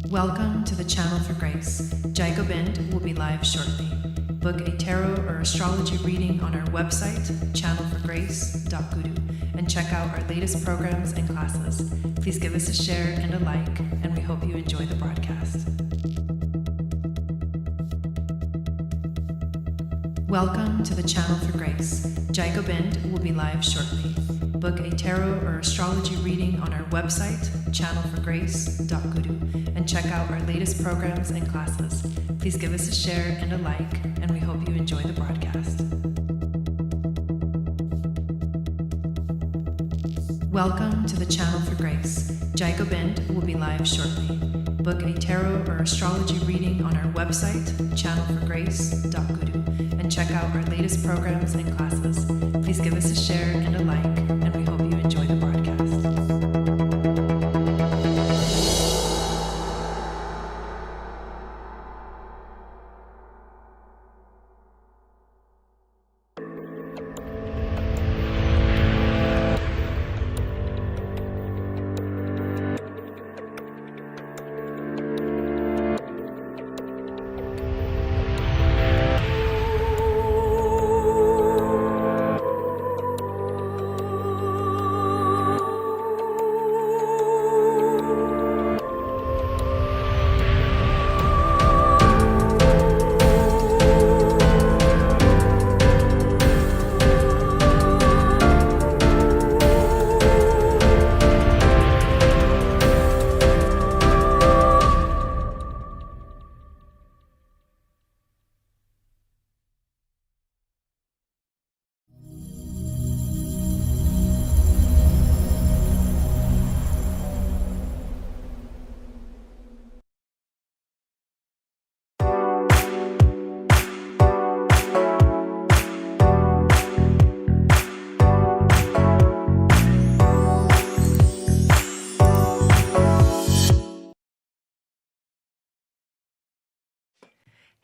Welcome to the Channel for Grace. Gobind will be live shortly. Book a tarot or astrology reading on our website, channelforgrace.guru, and check out our latest programs and classes. Please give us a share and a like, and we hope you enjoy the broadcast. Welcome to the Channel for Grace. Gobind will be live shortly. Book a tarot or astrology reading on our website, channelforgrace.guru, and check out our latest programs and classes. Please give us a share and a like, and we hope you enjoy the broadcast. Welcome to the Channel for Grace. Gobind will be live shortly. Book a tarot or astrology reading on our website, channelforgrace.guru, and check out our latest programs and classes. Please give us a share and a like, and we hope you enjoy the broadcast.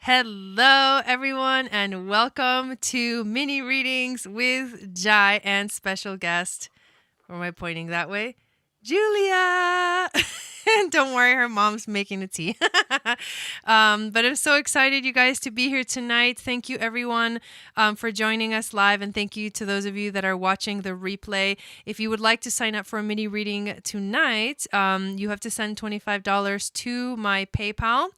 Hello, everyone, and welcome to mini readings with Jai and special guest. Or am I pointing that way? Julia! Don't worry, her mom's making a tea. But I'm so excited, you guys, to be here tonight. Thank you, everyone, for joining us live. And thank you to those of you that are watching the replay. If you would like to sign up for a mini reading tonight, you have to send $25 to my PayPal.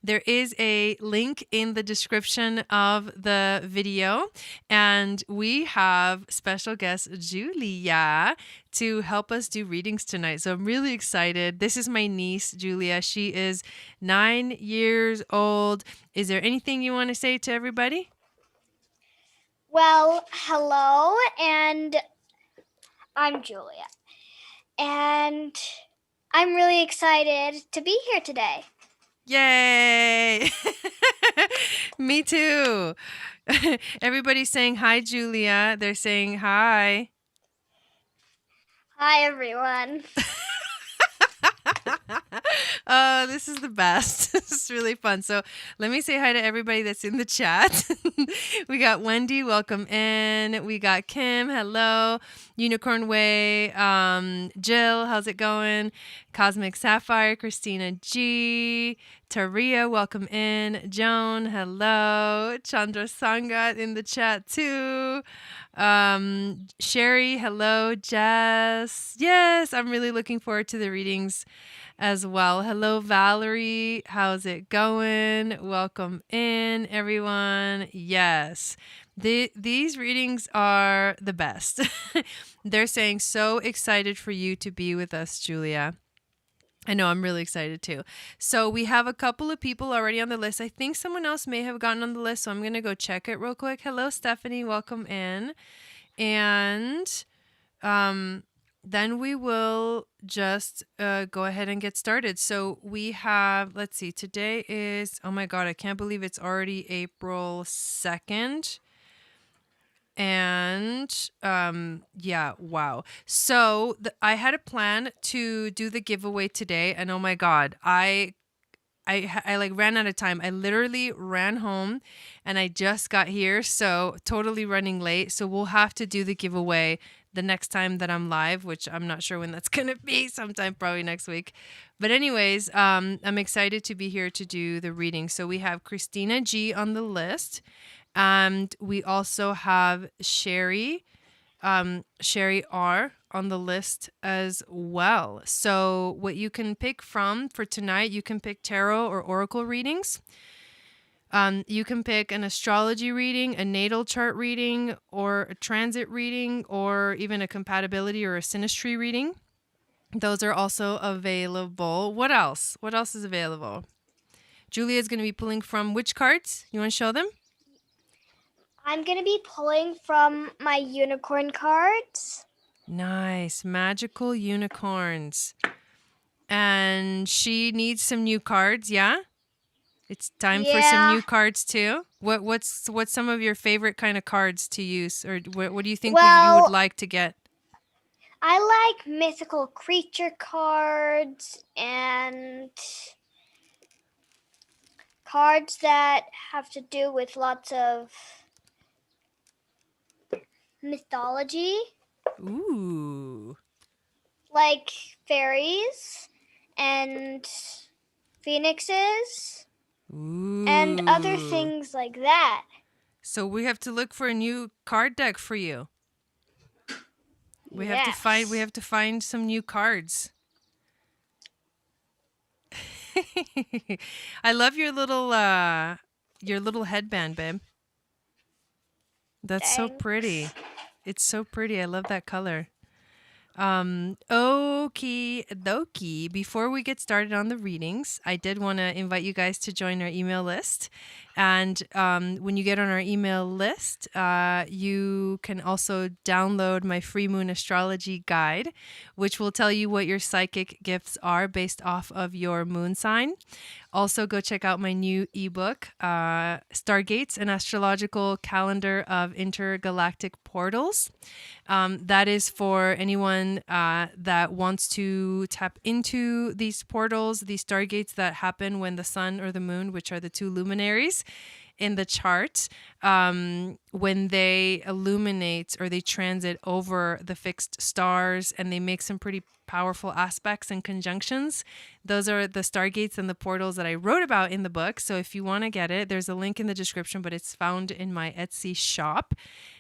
There is a link in the description of the video. And we have special guest Julia to help us do readings tonight. So I'm really excited. This is my niece, Julia. She is 9 years old. Is there anything you want to say to everybody? Well, hello, and I'm Julia. And I'm really excited to be here today. Yay! Me too. Everybody's saying hi, Julia. They're saying hi. Hi, everyone. Oh, this is the best. This is really fun. So let me say hi to everybody that's in the chat. We got Wendy, welcome in. We got Kim, hello. Unicorn Way, Jill, how's it going? Cosmic Sapphire, Christina G, Taria, welcome in. Joan, hello. Chandra Sangat in the chat too. Sherry, hello. Jess, yes, I'm really looking forward to the readings as well. Hello, Valerie. How's it going? Welcome in, everyone. Yes, these readings are the best. They're saying so excited for you to be with us, Julia. I know, I'm really excited too. So we have a couple of people already on the list. I think someone else may have gotten on the list, so I'm going to go check it real quick. Hello, Stephanie. Welcome in. And then we will just go ahead and get started. So we have, let's see, today is, oh my God, I can't believe it's already April 2nd. And yeah, wow. So I had a plan to do the giveaway today, and oh my God, I like ran out of time. I literally ran home and I just got here, so totally running late. So we'll have to do the giveaway the next time that I'm live, which I'm not sure when that's going to be, sometime probably next week. But anyways, I'm excited to be here to do the reading. So we have Christina G on the list, and we also have Sherry R on the list as well. So what you can pick from for tonight, you can pick tarot or oracle readings. You can pick an astrology reading, a natal chart reading, or a transit reading, or even a compatibility or a synastry reading. Those are also available. What else? What else is available? Julia is going to be pulling from which cards? You want to show them? I'm going to be pulling from my unicorn cards. Nice. Magical unicorns. And she needs some new cards, yeah? It's time for some new cards too. What's some of your favorite kind of cards to use, or what do you think you would like to get? I like mythical creature cards and cards that have to do with lots of mythology. Ooh. Like fairies and phoenixes. Ooh. And other things like that. So we have to look for a new card deck for you. We have to find some new cards. I love your little headband, babe. That's so pretty. It's so pretty. I love that color. Okie dokie. Before we get started on the readings, I did want to invite you guys to join our email list. And when you get on our email list, you can also download my free moon astrology guide, which will tell you what your psychic gifts are based off of your moon sign. Also, go check out my new ebook, Stargates, an astrological calendar of intergalactic portals. That is for anyone that wants to tap into these portals, these stargates that happen when the sun or the moon, which are the two luminaries in the chart, when they illuminate or they transit over the fixed stars and they make some pretty powerful aspects and conjunctions. Those are the stargates and the portals that I wrote about in the book. So if you want to get it, there's a link in the description, but it's found in my Etsy shop.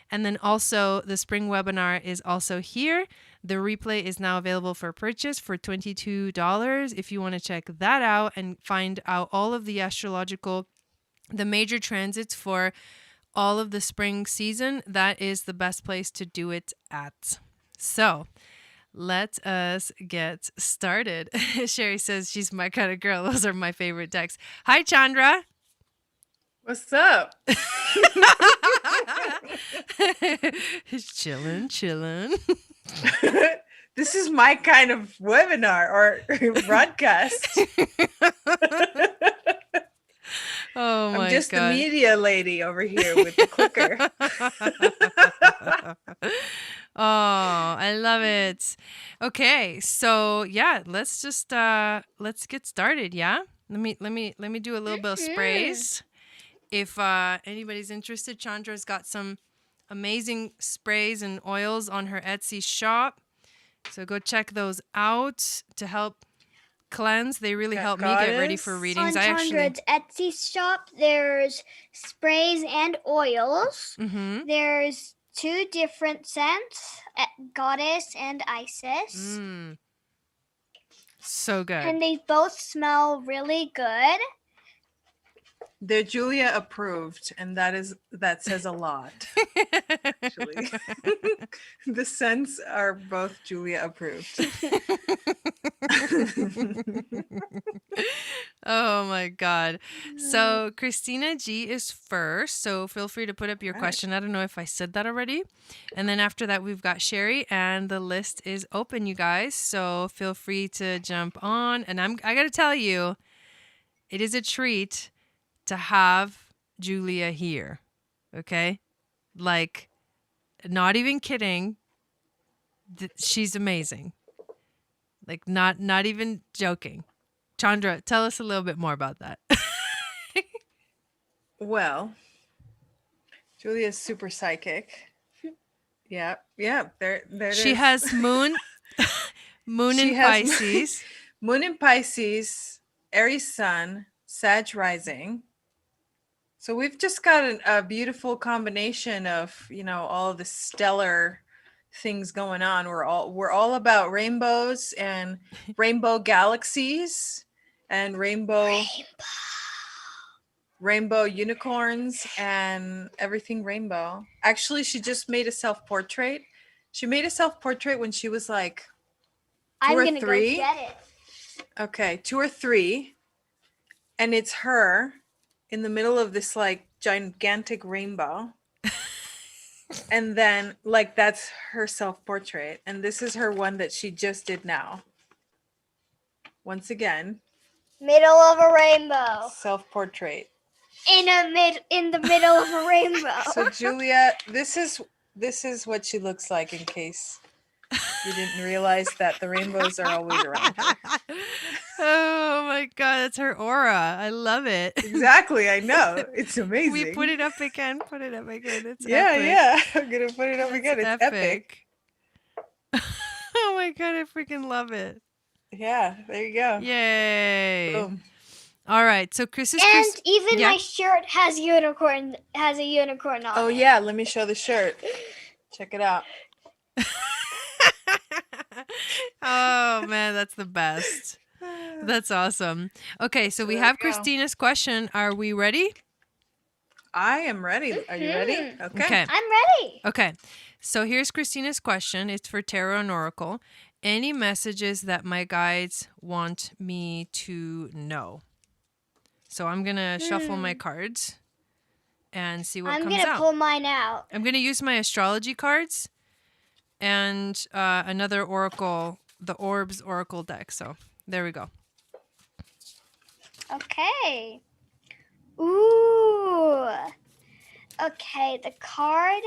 And then also the spring webinar is also here. The replay is now available for purchase for $22 if you want to check that out and find out all of the astrological, the major transits for all of the spring season. That is the best place to do it at. So let us get started. Sherry says she's my kind of girl. Those are my favorite decks. Hi, Chandra. What's up? Chillin'. This is my kind of webinar or broadcast. Oh my God. I'm just the media lady over here with the clicker. Oh, I love it. Okay, so yeah, let's just let's get started, yeah? Let me do a little bit of sprays. If anybody's interested, Chandra's got some amazing sprays and oils on her Etsy shop. So go check those out to help cleanse. They really help me get ready for readings. On Chandra's Etsy shop, there's sprays and oils. Mm-hmm. There's 2 different scents, Goddess and Isis. So good. And they both smell really good. They're Julia approved, and that says a lot. Actually, the scents are both Julia approved. Oh my God. So Christina G is first. So feel free to put up your question. I don't know if I said that already. And then after that, we've got Sherry, and the list is open, you guys. So feel free to jump on. And I got to tell you, it is a treat to have Julia here. Okay? Like, not even kidding. She's amazing. Like, not even joking. Chandra, tell us a little bit more about that. Well, Julia's super psychic. Yeah, yeah. There it She is. has moon She in has Pisces. Moon in Pisces, Aries Sun, Sag rising. So we've just got a beautiful combination of, all the stellar things going on. We're all about rainbows and rainbow galaxies and rainbow unicorns and everything rainbow. Actually, she just made a self-portrait. She made a self-portrait when she was like 2 I'm or gonna 3. go get it. Okay, 2 or 3. And it's her in the middle of this like gigantic rainbow. And then like that's her self-portrait. And this is her one that she just did now. Once again, Middle of a rainbow. self-portrait. In the middle of a rainbow. So Julia, this is what she looks like in case you didn't realize that the rainbows are always around her. Oh my god, that's her aura. I love it. Exactly, I know. It's amazing. We put it up again. Put it up again. It's yeah, epic. yeah. I'm gonna put it up That's again. It's epic. Oh my god, I freaking love it. Yeah, there you go. Yay. Boom. All right. So Chris's And even yeah. my shirt has a unicorn on Oh it. yeah, let me show the shirt. Check it out. Oh man, that's the best. That's awesome. Okay, so we have Christina's question. Are we ready? I am ready. Are you ready? Mhm. Okay. I'm ready. Okay. So here's Christina's question. It's for Tarot and Oracle. Any messages that my guides want me to know? So I'm going to shuffle my cards and see what I'm comes gonna out. pull mine out. I'm going to use my astrology cards and another oracle, the Orbs Oracle deck. So there we go. Okay. Ooh. Okay, the card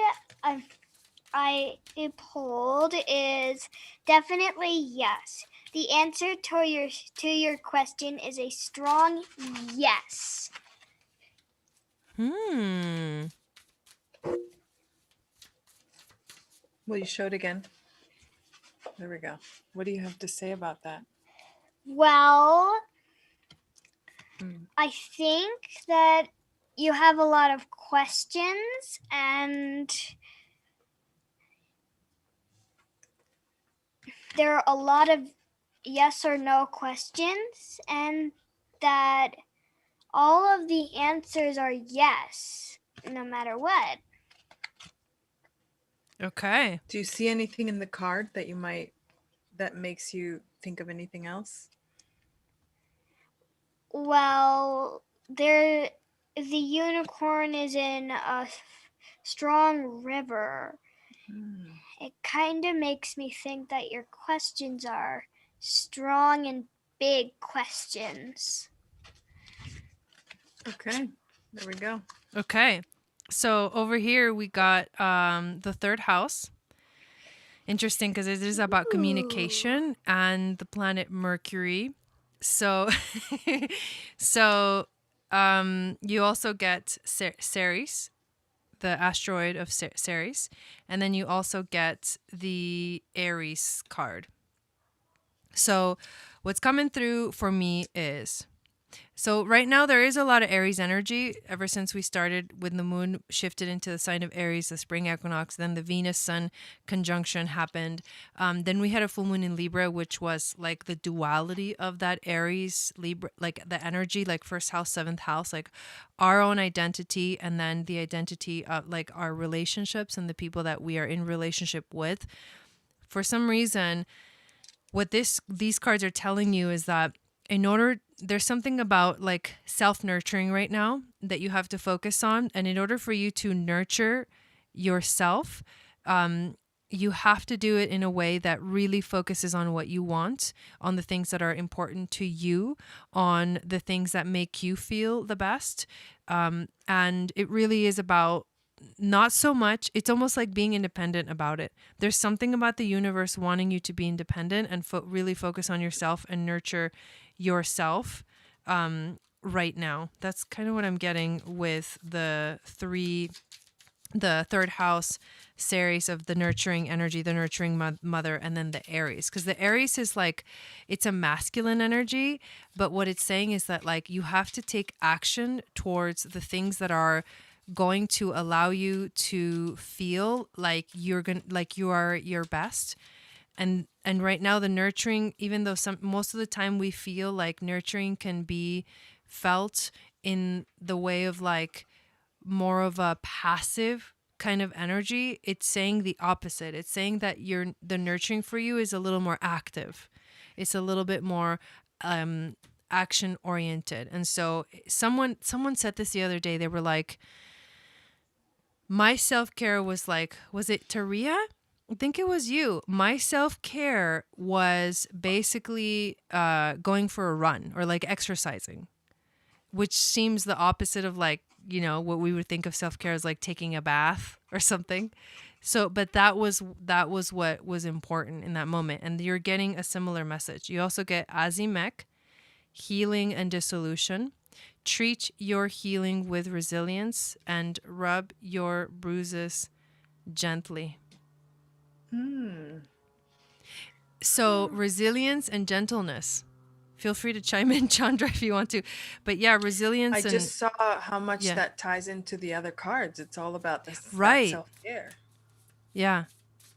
I pulled is definitely yes. The answer to your question is a strong yes. Hmm. Will you show it again? There we go. What do you have to say about that? Well, I think that you have a lot of questions and there are a lot of yes or no questions, and that all of the answers are yes, no matter what. Okay. Do you see anything in the card that makes you think of anything else? Well, the unicorn is in a strong river. It kind of makes me think that your questions are strong and big questions. Okay. There we go. Okay. So over here we got the third house. Interesting because it is about communication and the planet Mercury. So you also get Ceres, the asteroid of Ceres, and then you also get the Aries card. So what's coming through for me is, so right now there is a lot of Aries energy ever since we started when the moon shifted into the sign of Aries, the spring equinox, then the Venus-Sun conjunction happened. Then we had a full moon in Libra, which was like the duality of that Aries, Libra, like the energy, like first house, seventh house, like our own identity, and then the identity of like our relationships and the people that we are in relationship with. For some reason, what these cards are telling you is that there's something about like self-nurturing right now that you have to focus on. And in order for you to nurture yourself, you have to do it in a way that really focuses on what you want, on the things that are important to you, on the things that make you feel the best. And it really is about not so much, it's almost like being independent about it. There's something about the universe wanting you to be independent and really focus on yourself and nurture yourself right now. That's kind of what I'm getting with the three the third house Ceres of the nurturing energy, the nurturing mother, and then the Aries. Because the Aries is like, it's a masculine energy, but what it's saying is that like you have to take action towards the things that are going to allow you to feel like like you are your best. And right now the nurturing, even though most of the time we feel like nurturing can be felt in the way of like more of a passive kind of energy, it's saying the opposite. It's saying that the nurturing for you is a little more active. It's a little bit more action oriented. And so someone said this the other day. They were like, my self-care was like, was it Taria? I think it was you. My self-care was basically going for a run or like exercising, which seems the opposite of like, you know, what we would think of self-care as like taking a bath or something. So, but that was what was important in that moment. And you're getting a similar message. You also get Azimek, healing and dissolution. Treat your healing with resilience and rub your bruises gently. So resilience and gentleness. Feel free to chime in, Chandra, if you want to. But yeah, resilience. I just saw how much that ties into the other cards. It's all about this that self-care. Yeah.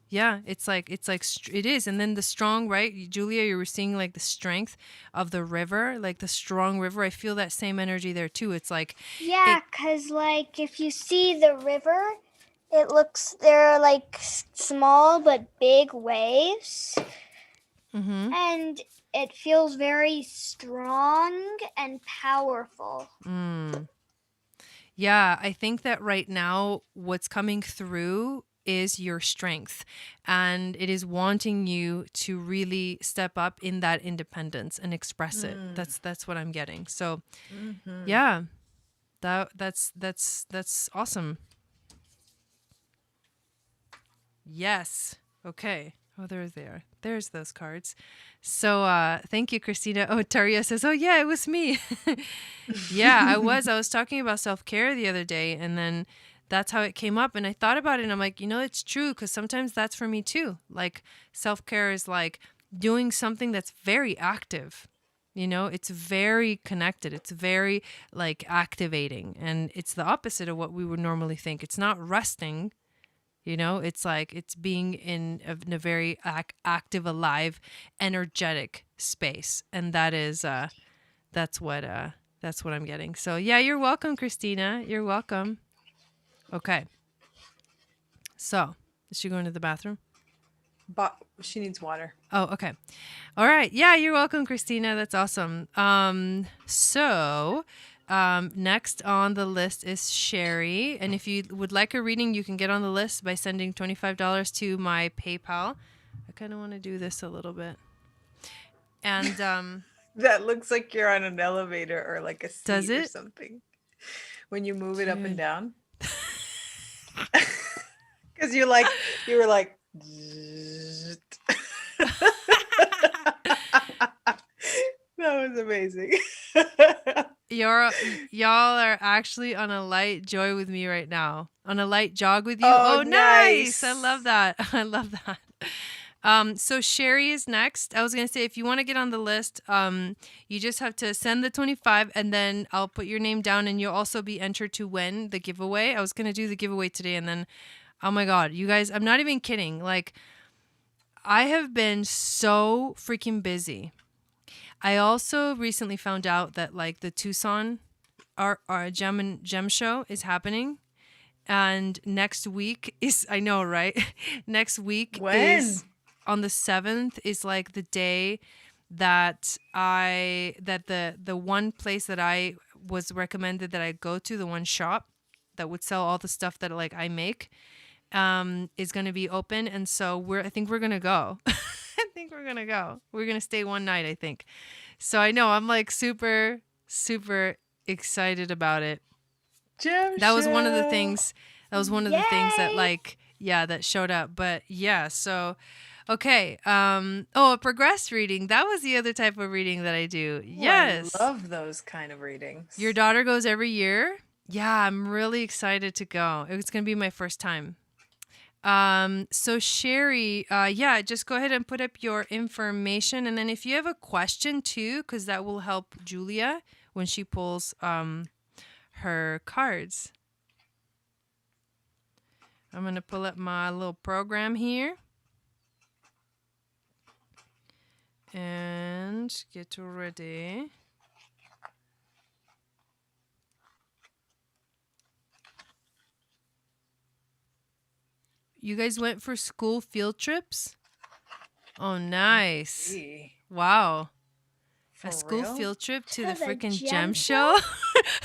Yeah, it's like it is. And then the strong, right? Julia, you were seeing like the strength of the river, like the strong river. I feel that same energy there too. It's like, yeah, because like if you see the river, it looks, they're like small but big waves. Mm-hmm. And it feels very strong and powerful. Yeah, I think that right now what's coming through is your strength, and it is wanting you to really step up in that independence and express it. That's what I'm getting. So yeah, that's awesome. Yes. Okay. Oh, there they are. There's those cards. So thank you, Christina. Oh, Taria says, oh yeah, it was me. Yeah, I was talking about self-care the other day, and then that's how it came up. And I thought about it, and I'm like, you know, it's true, because sometimes that's for me too. Like self-care is like doing something that's very active. You know, it's very connected. It's very like activating, and it's the opposite of what we would normally think. It's not resting. You know, it's like it's being in a very active, alive, energetic space, and that is that's what I'm getting. So yeah, you're welcome, Christina. You're welcome. Okay. So is she going to the bathroom? But she needs water. Oh, okay. All right. Yeah, you're welcome, Christina. That's awesome. Next on the list is Sherry. And if you would like a reading, you can get on the list by sending $25 to my PayPal. I kind of want to do this a little bit. And that looks like you're on an elevator or like a seat or something. When you move it up and down. Because you were like that was amazing. Y'all are actually on a light joy with me right now. On a light jog with you. Oh, nice. I love that. I love that. So Sherry is next. I was going to say, if you want to get on the list, you just have to send the 25, and then I'll put your name down, and you'll also be entered to win the giveaway. I was going to do the giveaway today, and then, oh my God, you guys, I'm not even kidding. Like, I have been so freaking busy. I also recently found out that like the Tucson our gem show is happening, and next week is, I know, right? Next week is on the 7th is like the day that the one place that I was recommended that I go to, the one shop that would sell all the stuff that like I make, is going to be open, and so I think we're gonna go. I think we're gonna go. We're gonna stay one night, I think. So I know I'm like super, super excited about it. That was one of the things. That was one of the things that like, yeah, that showed up. But yeah, so okay. A progress reading. That was the other type of reading that I do. Yes. I love those kind of readings. Your daughter goes every year? Yeah, I'm really excited to go. It's going to be my first time. So Sherry, yeah, just go ahead and put up your information. And then if you have a question too, because that will help Julia when she pulls her cards. I'm going to pull up my little program here. And get ready. You guys went for school field trips? Oh, nice. Gee, Wow. for A school real? field trip to To the the freaking gem gem show?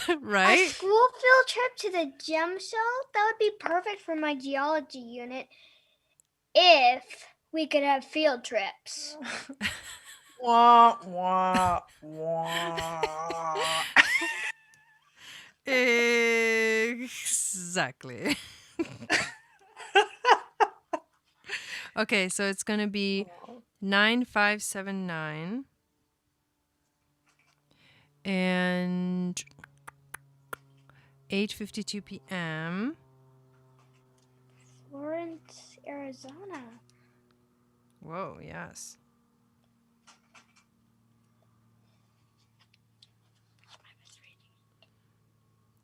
A Right? school field trip to the gem show? That would be perfect for my geology unit if we could have field trips. Wah, wah, wah. Exactly. Okay, so it's going to be 9579 and 8:52 p.m. Florence, Arizona. Whoa, yes.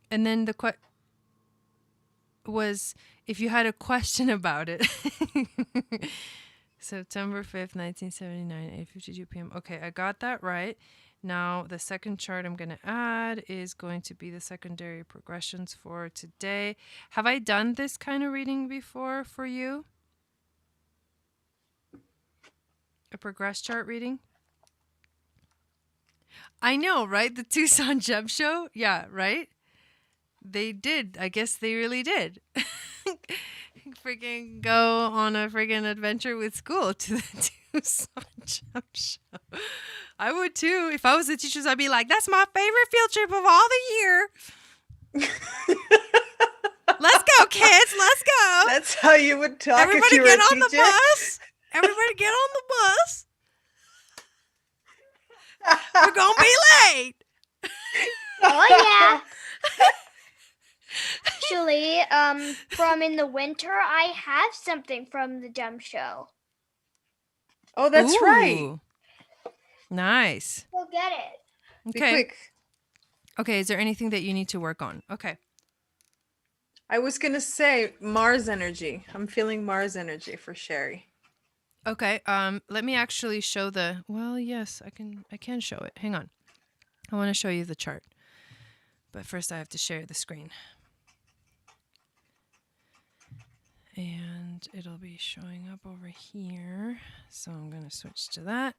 And then the was if you had a question about it. September 5th, 1979, 8:52 p.m. Okay, I got that right. Now, the second chart I'm going to add is going to be the secondary progressions for today. Have I done this kind of reading before for you? A progress chart reading? I know, right? The Tucson Gem Show? Yeah, right? They did. I guess they really did. Freaking go on a freaking adventure with school to the Tucson Gem Show. I would too. If I was the teachers, I'd be like, that's my favorite field trip of all the year. Let's go, kids. Let's go. That's how you would talk Everybody if you were get a on the teacher? bus. Everybody get on the bus. We're going to be late. Oh yeah. Actually, from in the winter, I have something from the gem show. Oh, that's right. Ooh. Nice. Go get it. Be Okay. quick. Okay, is there anything that you need to work on? Okay. I was gonna say Mars energy. I'm feeling Mars energy for Sherry. Okay. Let me actually show the. Well, yes, I can show it. Hang on. I want to show you the chart, but first I have to share the screen, and it'll be showing up over here. So I'm gonna switch to that.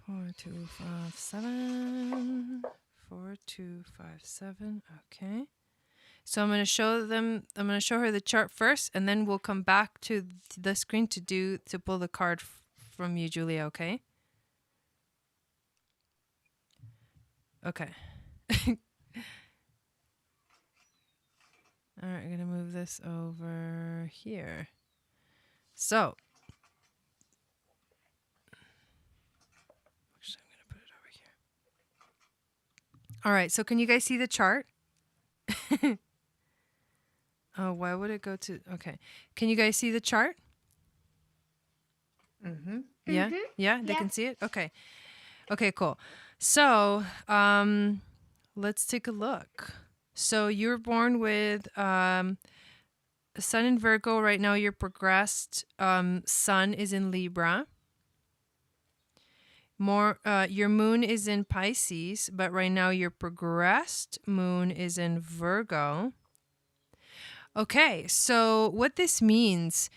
4257. 4257. Okay. So I'm going to show her the chart first, and then we'll come back to the screen to pull the card from you, Julia, okay? Okay. All right, I'm going to move this over here. So, actually, I'm going to put it over here. All right, so can you guys see the chart? Oh, why would it go to... Okay. Can you guys see the chart? Mm-hmm. Yeah? Mhm. Yeah? They Yeah. can see it? Okay. Okay, cool. So, let's take a look. So you were born with Sun in Virgo. Right now, your progressed Sun is in Libra. Your moon is in Pisces, but right now your progressed moon is in Virgo. Okay, so what this means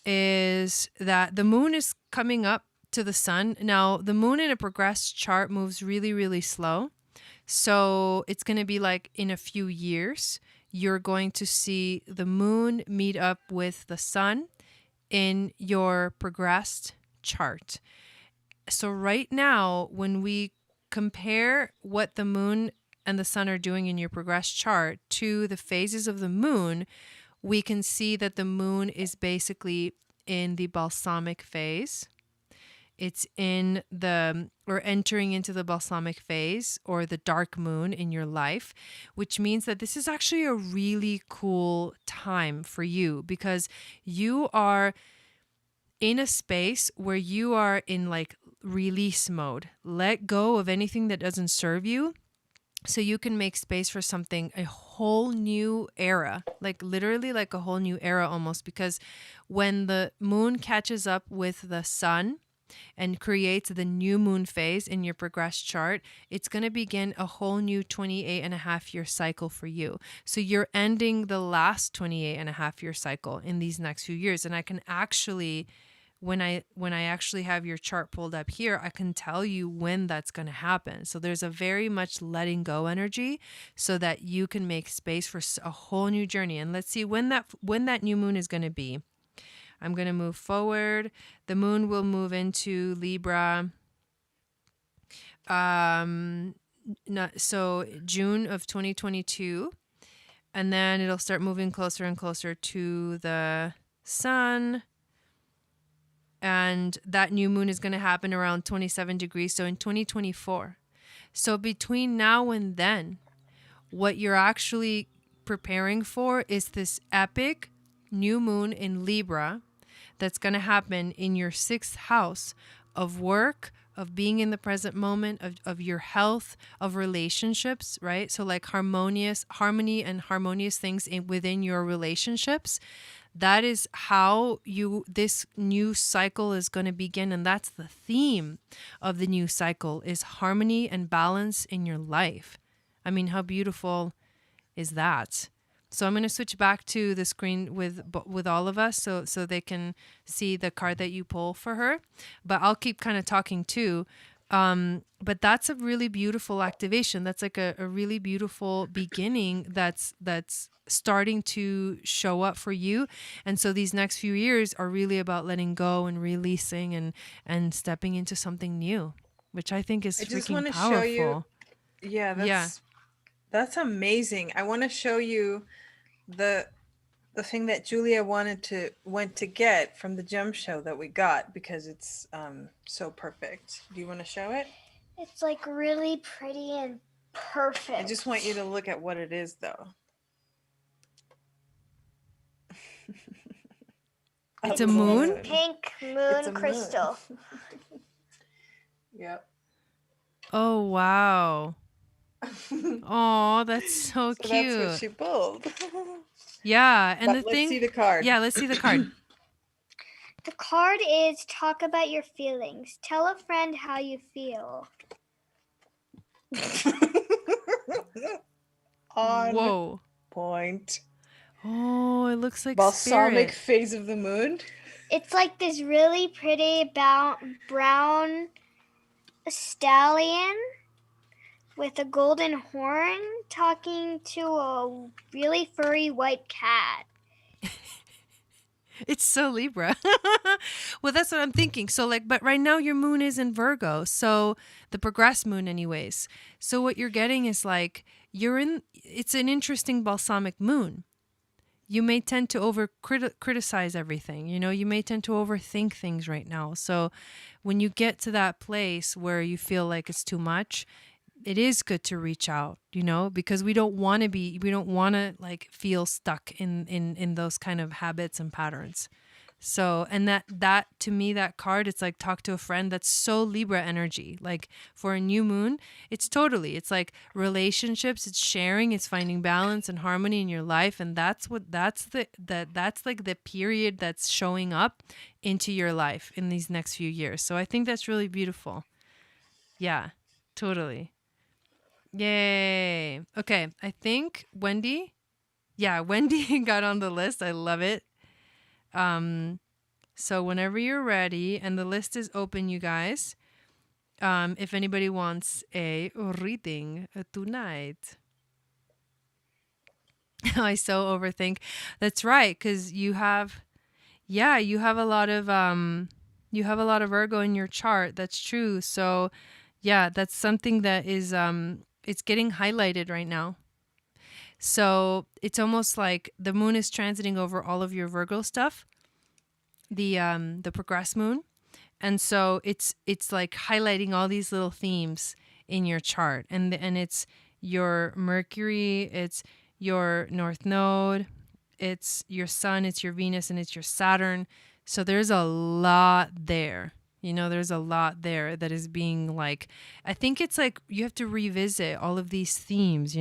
is that the moon is coming up to the sun. Now, the moon in a progressed chart moves really, really slow. So it's going to be like in a few years, you're going to see the moon meet up with the sun in your progressed chart. So right now, when we compare what the moon and the sun are doing in your progressed chart to the phases of the moon, we can see that the moon is basically in the balsamic phase. It's or entering into the balsamic phase or the dark moon in your life, which means that this is actually a really cool time for you because you are in a space where you are in like release mode. Let go of anything that doesn't serve you so you can make space for something, a whole new era, like literally like a whole new era almost, because when the moon catches up with the sun and creates the new moon phase in your progressed chart, it's going to begin a whole new 28 and a half year cycle for you. So you're ending the last 28 and a half year cycle in these next few years. And I can actually, when I actually have your chart pulled up here, I can tell you when that's going to happen. So there's a very much letting go energy so that you can make space for a whole new journey. And let's see when that new moon is going to be. I'm going to move forward. The moon will move into Libra. So June of 2022. And then it'll start moving closer and closer to the sun. And that new moon is going to happen around 27 degrees. So in 2024. So between now and then, what you're actually preparing for is this epic new moon in Libra that's going to happen in your 6th house of work, of being in the present moment, of your health, of relationships, right? So like harmony and harmonious things within your relationships. That is how this new cycle is going to begin. And that's the theme of the new cycle is harmony and balance in your life. I mean, how beautiful is that? So I'm going to switch back to the screen with all of us so they can see the card that you pull for her. But I'll keep kind of talking too. But that's a really beautiful activation. That's like a really beautiful beginning that's starting to show up for you. And so these next few years are really about letting go and releasing and stepping into something new, which I think is freaking powerful. Show you. Yeah, that's amazing. I want to show you the thing that Julia went to get from the gem show that we got because it's so perfect. Do you want to show it? It's like really pretty and perfect. I just want you to look at what it is though. It's a moon? Pink moon crystal. Yep. Oh, wow. Oh, that's so cute. That's what she pulled. Yeah, and let's see the card. Yeah, let's see the card. The card is talk about your feelings. Tell a friend how you feel. On point. Oh, it looks like balsamic phase of the moon. It's like this really pretty brown stallion with a golden horn talking to a really furry white cat. It's so Libra. Well, that's what I'm thinking. So but right now your moon is in Virgo. So the progressed moon anyways. So what you're getting is it's an interesting balsamic moon. You may tend to criticize everything. You may tend to overthink things right now. So when you get to that place where you feel like it's too much, it is good to reach out, because we don't want to feel stuck in those kind of habits and patterns. So, and that to me, that card, it's like talk to a friend. That's so Libra energy. Like for a new moon, it's like relationships, it's sharing, it's finding balance and harmony in your life. And that's like the period that's showing up into your life in these next few years. So I think that's really beautiful. Yeah, totally. Yay. Okay. I think Wendy got on the list. I love it. So whenever you're ready, and the list is open, you guys, if anybody wants a reading tonight. I so overthink. That's right. 'Cause you have a lot of Virgo in your chart. That's true. So yeah, that's something that is, it's getting highlighted right now. So it's almost like the moon is transiting over all of your Virgo stuff, the progressed moon, And so it's like highlighting all these little themes in your chart. And it's your Mercury, it's your North Node, it's your Sun, it's your Venus, and it's your Saturn. So there's a lot there. There's a lot there that is being like, I think it's like you have to revisit all of these themes,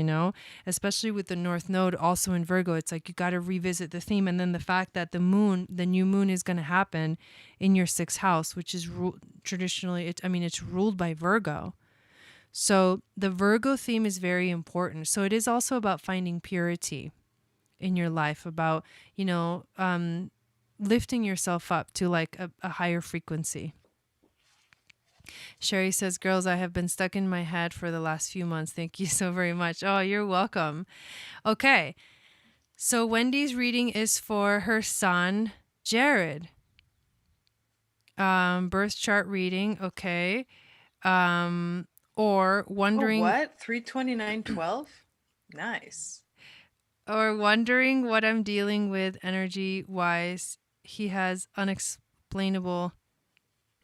especially with the North Node also in Virgo. It's like you got to revisit the theme. And then the fact that the new moon is going to happen in your 6th house, which is traditionally, it's ruled by Virgo. So the Virgo theme is very important. So it is also about finding purity in your life, about, lifting yourself up to like a higher frequency. Sherry says, girls, I have been stuck in my head for the last few months. Thank you so very much. Oh, you're welcome. Okay. So Wendy's reading is for her son, Jared. Birth chart reading. Okay. Or wondering. Oh, what? 32912? Nice. Or wondering what I'm dealing with energy wise. He has unexplainable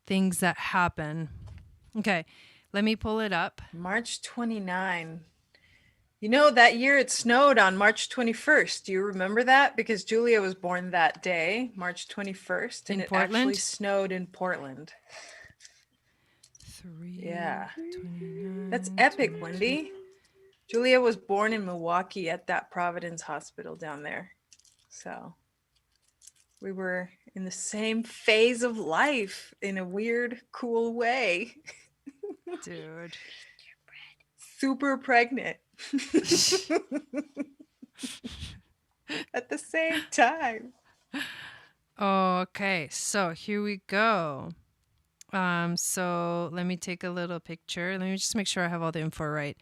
things that happen. Okay, let me pull it up. March 29. That year it snowed on March 21st. Do you remember that? Because Julia was born that day, March 21st, and it actually snowed in Portland. Yeah. That's epic, Wendy. Julia was born in Milwaukee at that Providence Hospital down there. So we were in the same phase of life in a weird, cool way. Dude. Super pregnant. At the same time. Okay, so here we go. So let me take a little picture. Let me just make sure I have all the info right.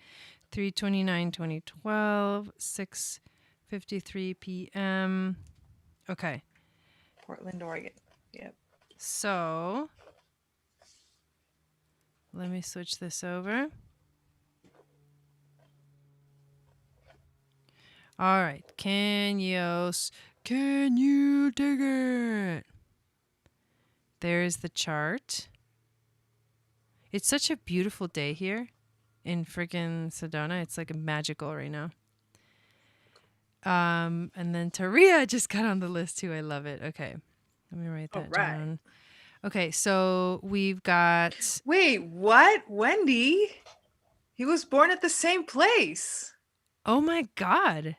3/29/2012, 6:53 p.m. Okay. Portland, Oregon. Yep. So let me switch this over. All right. Can you dig it? There's the chart. It's such a beautiful day here in freaking Sedona. It's like magical right now. And then Taria just got on the list too. I love it. Okay. Let me write that down. Okay, so we've got... Wait, what? Wendy? He was born at the same place. Oh my God.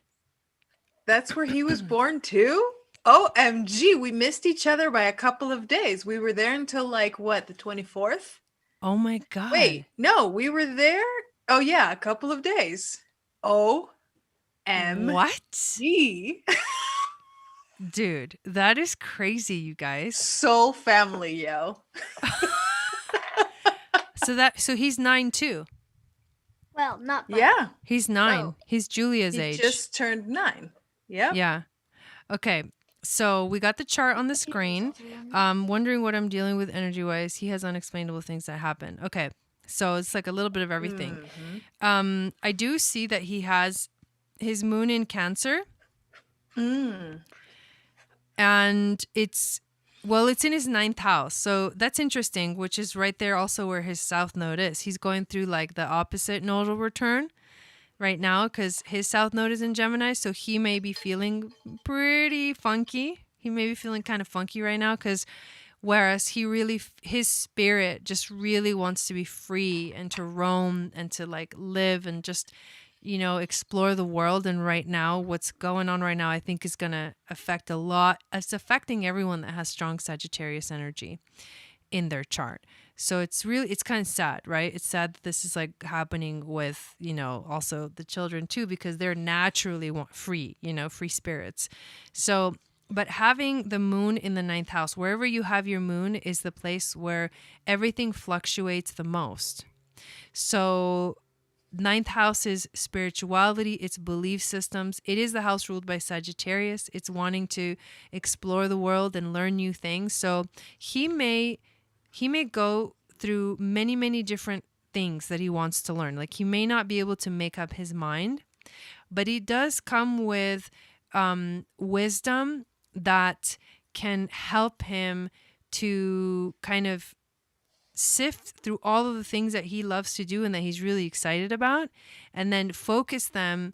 That's where he was born too? OMG, we missed each other by a couple of days. We were there until like what, the 24th? Oh my God. Wait, no, we were there. Oh yeah, a couple of days. OMG. What? Dude, that is crazy, you guys. Soul family, yo. So he's 9 too. Well, not by. Yeah. He's 9. Oh. He's Julia's age. He just turned 9. Yep. Yeah. Okay. So we got the chart on the screen. Wondering what I'm dealing with energy-wise. He has unexplainable things that happen. Okay. So it's like a little bit of everything. Mm-hmm. I do see that he has his moon in Cancer. And it's in his 9th house. So that's interesting, which is right there also where his South Node is. He's going through like the opposite nodal return right now because his South Node is in Gemini. So he may be feeling pretty funky. He may be feeling kind of funky right now because whereas his spirit just really wants to be free and to roam and to like live and just, explore the world. And right now, what's going on right now, I think is going to affect a lot. It's affecting everyone that has strong Sagittarius energy in their chart. So it's kind of sad, right? It's sad that this is like happening with, also the children too, because they're naturally free, free spirits. So, but having the moon in the 9th house, wherever you have your moon is the place where everything fluctuates the most. So 9th house is spirituality, it's belief systems. It is the house ruled by Sagittarius. It's wanting to explore the world and learn new things. So he may go through many, many different things that he wants to learn. Like he may not be able to make up his mind, but he does come with wisdom that can help him to kind of sift through all of the things that he loves to do and that he's really excited about, and then focus them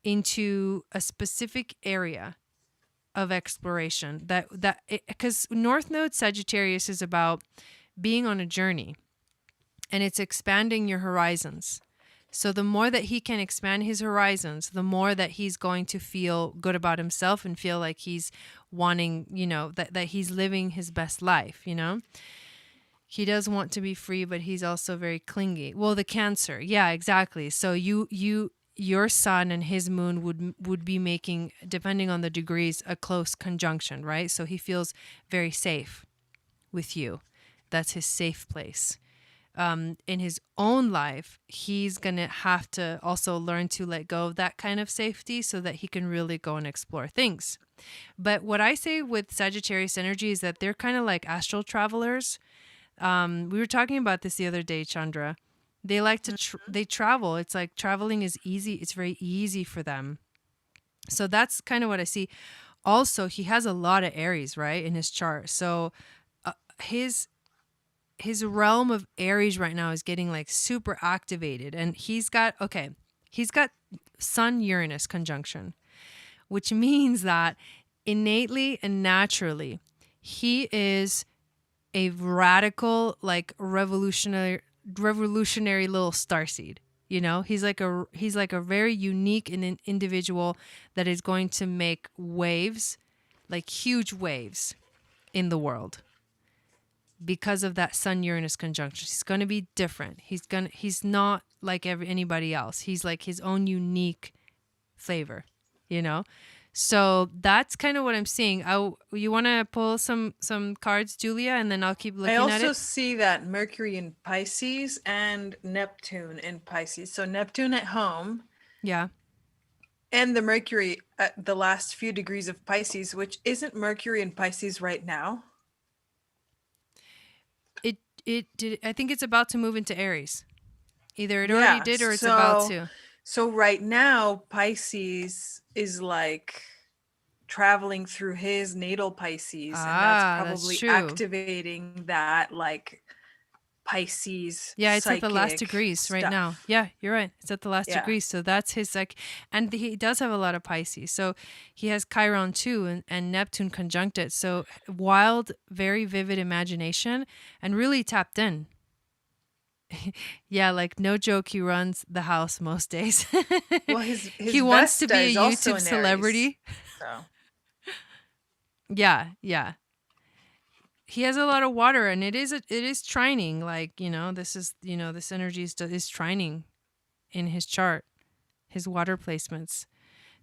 into a specific area of exploration. That because North Node Sagittarius is about being on a journey, and it's expanding your horizons. So the more that he can expand his horizons, the more that he's going to feel good about himself and feel like he's wanting, that he's living his best life, He does want to be free, but he's also very clingy. Well, the Cancer. Yeah, exactly. So your sun and his moon would be making, depending on the degrees, a close conjunction, right? So he feels very safe with you. That's his safe place. In his own life, he's going to have to also learn to let go of that kind of safety so that he can really go and explore things. But what I say with Sagittarius energy is that they're kind of like astral travelers. We were talking about this the other day, Chandra. They like to they travel. It's like traveling is easy. It's very easy for them. So that's kind of what I see. Also, he has a lot of Aries, right, in his chart. So his realm of Aries right now is getting like super activated, and he's got Sun Uranus conjunction, which means that innately and naturally he is a radical, like revolutionary little starseed. He's like a very unique individual that is going to make waves, like huge waves in the world. Because of that Sun Uranus conjunction, he's going to be different. He's not like anybody else. He's like his own unique flavor, So that's kind of what I'm seeing. You want to pull some cards, Julia, and then I'll keep looking at it. I also see that Mercury in Pisces and Neptune in Pisces. So Neptune at home. Yeah. And the Mercury at the last few degrees of Pisces, which isn't Mercury in Pisces right now. I think it's about to move into Aries. Either it already did or it's about to. So right now, Pisces is like traveling through his natal Pisces, and that's probably activating that like Pisces. Yeah, it's at the last degrees right now. Yeah, you're right. It's at the last degrees. So that's his and he does have a lot of Pisces. So he has Chiron too, and Neptune conjunct it. So wild, very vivid imagination, and really tapped in. Yeah, like no joke, he runs the house most days. Well, his he wants to be a YouTube celebrity. So. Yeah. He has a lot of water, and it is trining. Like, this energy is trining in his chart, his water placements.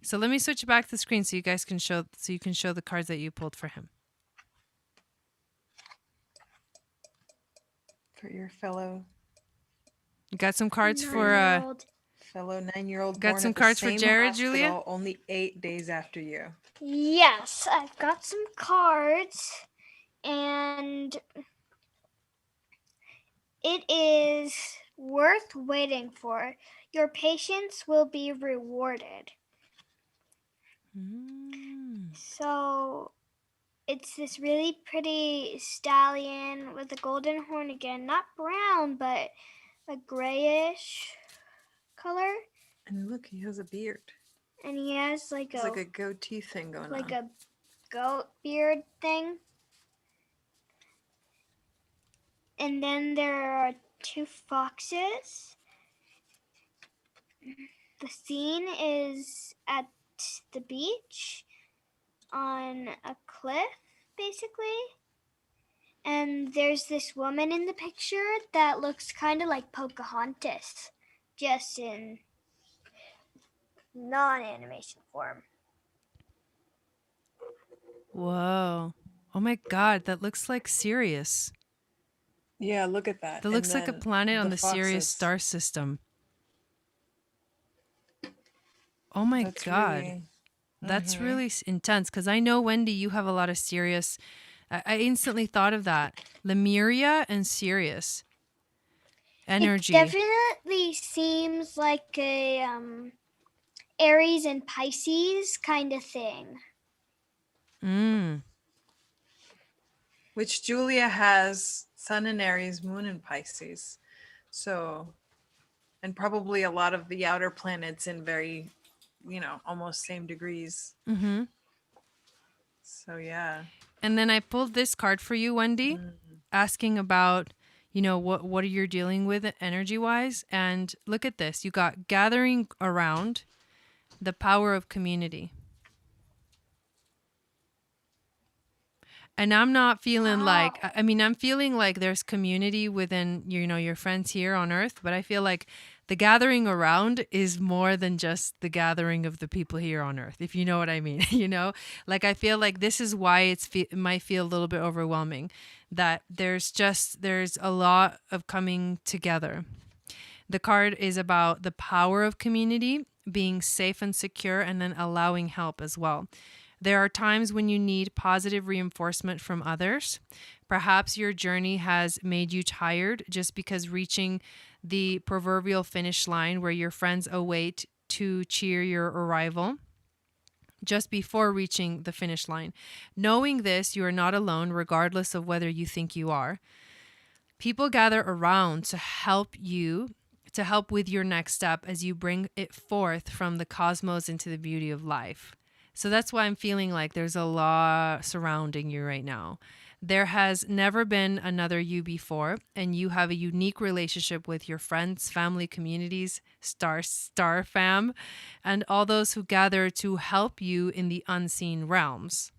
So let me switch back to the screen so you guys can show the cards that you pulled for him. For your fellow. You got some cards for fellow 9-year-old. Got some cards for Jared, Julia? Only 8 days after you. Yes, I've got some cards. And it is worth waiting for. Your patience will be rewarded. So it's this really pretty stallion with a golden horn again. Not brown, but a grayish color. And look, he has a beard. And he has like a goatee thing going on. Like a goat beard thing. And then there are 2 foxes. The scene is at the beach on a cliff, basically. And there's this woman in the picture that looks kind of like Pocahontas, just in non-animation form. Whoa. Oh my God, that looks like Sirius. Yeah, look at that. That looks like a planet on the Sirius star system. Oh my God. Really, that's really intense, because I know, Wendy, you have a lot of Sirius. I instantly thought of that. Lemuria and Sirius energy. It definitely seems like a Aries and Pisces kind of thing. Which Julia has Sun in Aries, Moon in Pisces. So, and probably a lot of the outer planets in very, almost same degrees. Mm-hmm. So, yeah. And then I pulled this card for you, Wendy, asking about, what are you dealing with energy wise? And look at this. You got gathering around, the power of community. And I'm not feeling like, Oh. I'm feeling like there's community within, your friends here on Earth, but I feel like the gathering around is more than just the gathering of the people here on Earth, if you know what I mean. Like I feel like this is why it might feel a little bit overwhelming, that there's a lot of coming together. The card is about the power of community, being safe and secure, and then allowing help as well. There are times when you need positive reinforcement from others. Perhaps your journey has made you tired just because reaching the proverbial finish line where your friends await to cheer your arrival just before reaching the finish line. Knowing this, you are not alone, regardless of whether you think you are. People gather around to help with your next step as you bring it forth from the cosmos into the beauty of life. So that's why I'm feeling like there's a lot surrounding you right now. There has never been another you before, and you have a unique relationship with your friends, family, communities, star fam, and all those who gather to help you in the unseen realms.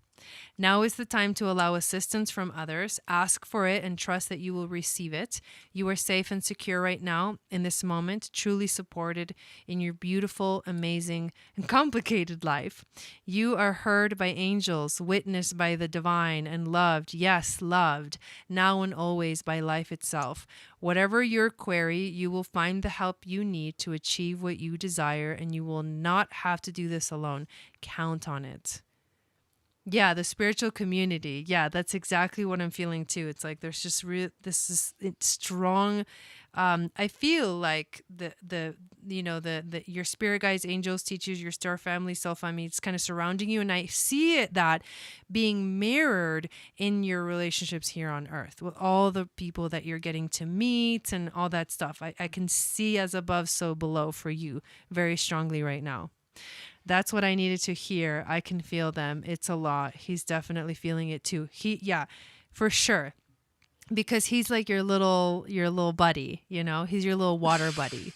Now is the time to allow assistance from others. Ask for it and trust that you will receive it. You are safe and secure right now in this moment, truly supported in your beautiful, amazing, and complicated life. You are heard by angels, witnessed by the divine, and loved, yes, loved, now and always by life itself. Whatever your query, you will find the help you need to achieve what you desire, and you will not have to do this alone. Count on it. Yeah, the spiritual community. Yeah, that's exactly what I'm feeling too. It's like there's just it's strong. I feel like the your spirit guides, angels, teachers, your star family, self family, it's kind of surrounding you, and I see that being mirrored in your relationships here on Earth with all the people that you're getting to meet and all that stuff. I can see as above, so below for you very strongly right now. That's what I needed to hear. I can feel them. It's a lot. He's definitely feeling it too. Yeah, for sure. Because he's like your little buddy, He's your little water buddy.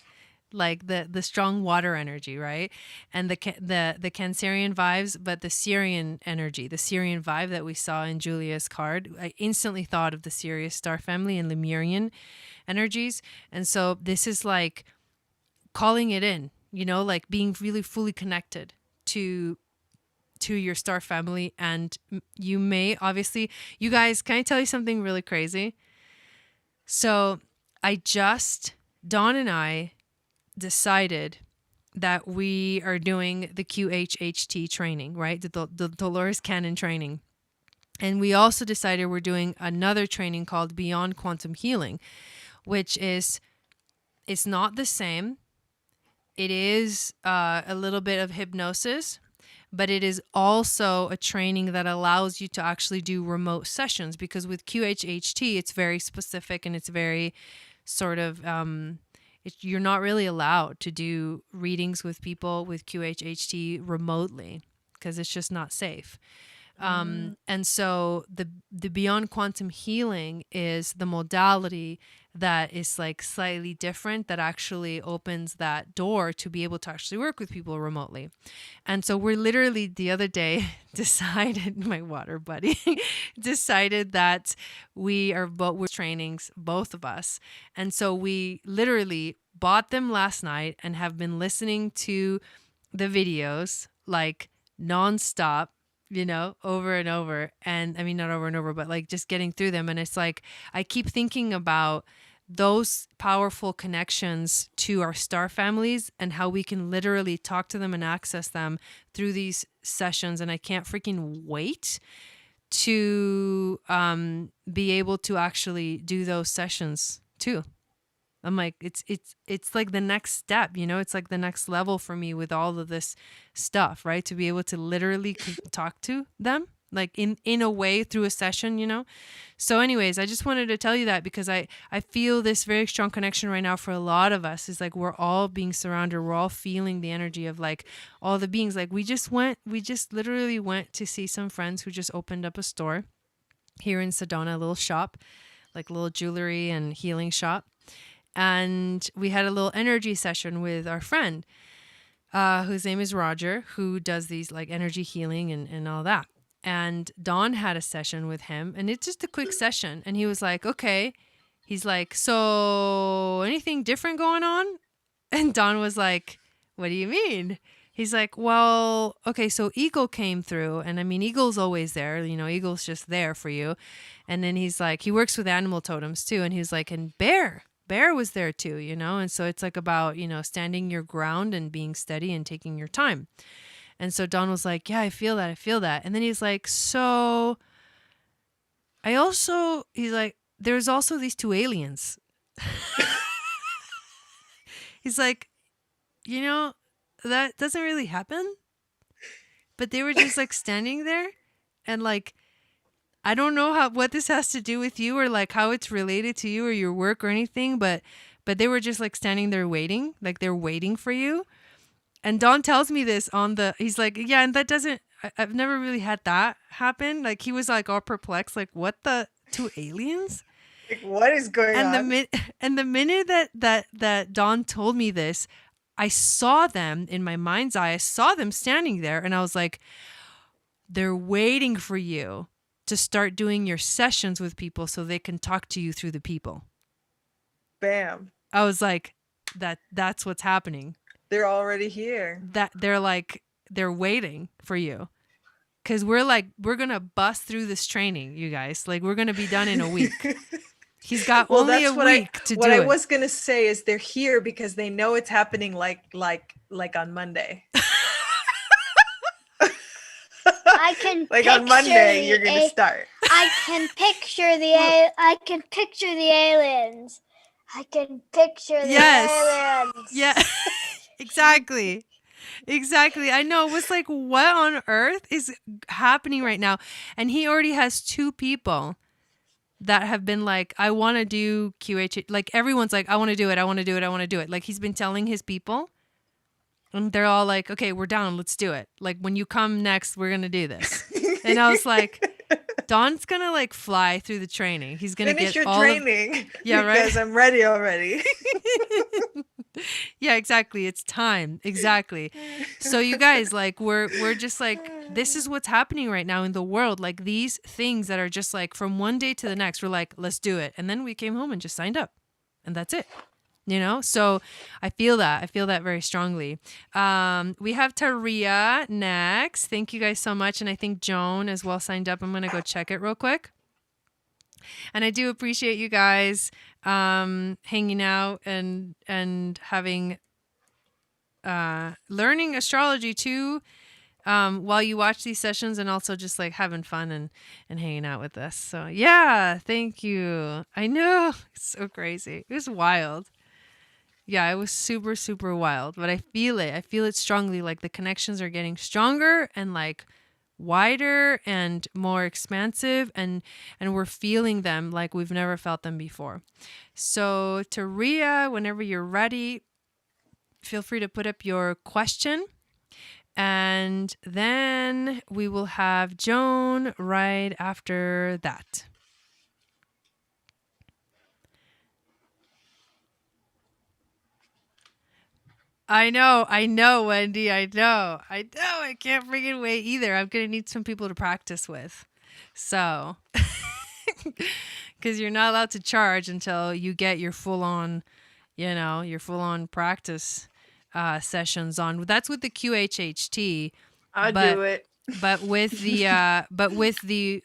Like the strong water energy, right? And the Cancerian vibes, but the Syrian energy, the Syrian vibe that we saw in Julia's card. I instantly thought of the Sirius star family and Lemurian energies. And so this is like calling it in, like being really fully connected to your star family. And you may obviously, you guys, can I tell you something really crazy? So Dawn and I decided that we are doing the QHHT training, right? The Dolores Cannon training. And we also decided we're doing another training called Beyond Quantum Healing, which is, it's not the same. It is a little bit of hypnosis, but it is also a training that allows you to actually do remote sessions, because with QHHT, it's very specific and it's very sort of, you're not really allowed to do readings with people with QHHT remotely because it's just not safe. And so the Beyond Quantum Healing is the modality that is like slightly different, that actually opens that door to be able to actually work with people remotely. And so we're literally the other day decided, my water buddy, decided that we're trainings, both of us. And so we literally bought them last night and have been listening to the videos like nonstop, over and over. And I mean, not over and over, but like just getting through them. And it's like, I keep thinking about those powerful connections to our star families and how we can literally talk to them and access them through these sessions. And I can't freaking wait to be able to actually do those sessions too. I'm like, it's like the next step, it's like the next level for me with all of this stuff, right? To be able to literally talk to them like in a way through a session, you know? So anyways, I just wanted to tell you that because I feel this very strong connection right now for a lot of us. It's like we're all being surrounded. We're all feeling the energy of like all the beings. Like we just literally went to see some friends who just opened up a store here in Sedona, a little shop, like a little jewelry and healing shop. And we had a little energy session with our friend, whose name is Roger, who does these like energy healing and all that. And Don had a session with him, and it's just a quick session. And he was like, okay. He's like, so anything different going on? And Don was like, what do you mean? He's like, well, okay, so Eagle came through. And I mean, Eagle's always there. You know, Eagle's just there for you. And then he's like, he works with animal totems too. And he's like, and Bear was there too, you know? And so it's like about, you know, standing your ground and being steady and taking your time. And so Don was like, yeah, I feel that. And then he's like, so he's like, there's also these two aliens. He's like, you know, that doesn't really happen. But they were just like standing there and like, I don't know what this has to do with you or like how it's related to you or your work or anything, but they were just like standing there waiting, like they're waiting for you. And Don tells me this he's like, yeah, and I've never really had that happen. Like he was like all perplexed, like what the two aliens? Like, what is going on? And the minute that Don told me this, I saw them in my mind's eye. I saw them standing there and I was like, they're waiting for you to start doing your sessions with people so they can talk to you through the people. Bam. I was like, that's what's happening. They're already here. That they're waiting for you. Cause we're going to bust through this training, you guys. Like we're going to be done in a week. He's got only a week to do it. What I was going to say is they're here because they know it's happening like on Monday. I can like on Monday you're going to start. I can picture the aliens. I can picture the aliens. Yeah. Exactly. I know. It was like, what on earth is happening right now? And he already has two people that have been like, I want to do QH. Like everyone's like, I want to do it. Like he's been telling his people and they're all like, okay, we're down. Let's do it. Like when you come next, we're going to do this. And I was like, Don's going to like fly through the training. He's going to finish get your all training. Yeah, right. Because I'm ready already. Yeah, exactly. It's time. Exactly. So you guys, like, we're just like, this is what's happening right now in the world. Like these things that are just like from one day to the next, we're like, let's do it. And then we came home and just signed up and that's it. You know? So I feel that very strongly. We have Taria next. Thank you guys so much. And I think Joan as well signed up. I'm going to go check it real quick. And I do appreciate you guys hanging out and having learning astrology too while you watch these sessions and also just like having fun and hanging out with us. So yeah, thank you. I know, it's so crazy. It was wild. Yeah, it was super, super wild, but I feel it strongly. Like the connections are getting stronger and like wider and more expansive and we're feeling them like we've never felt them before. So Taria, whenever you're ready, feel free to put up your question and then we will have Joan right after that. I know, Wendy. I know. I can't freaking wait either. I'm going to need some people to practice with. So, because you're not allowed to charge until you get your full on practice sessions on. That's with the QHHT. I'll do it. But with the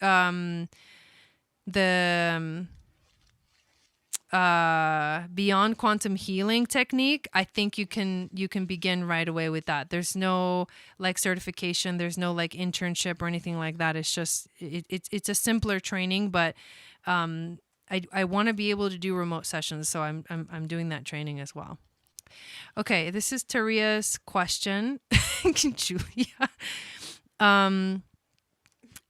beyond quantum healing technique, I think you can begin right away with that. There's no like certification, there's no like internship or anything like that. It's just it's a simpler training, but I want to be able to do remote sessions, so I'm doing that training as well. Okay, this is Taria's question. Julia.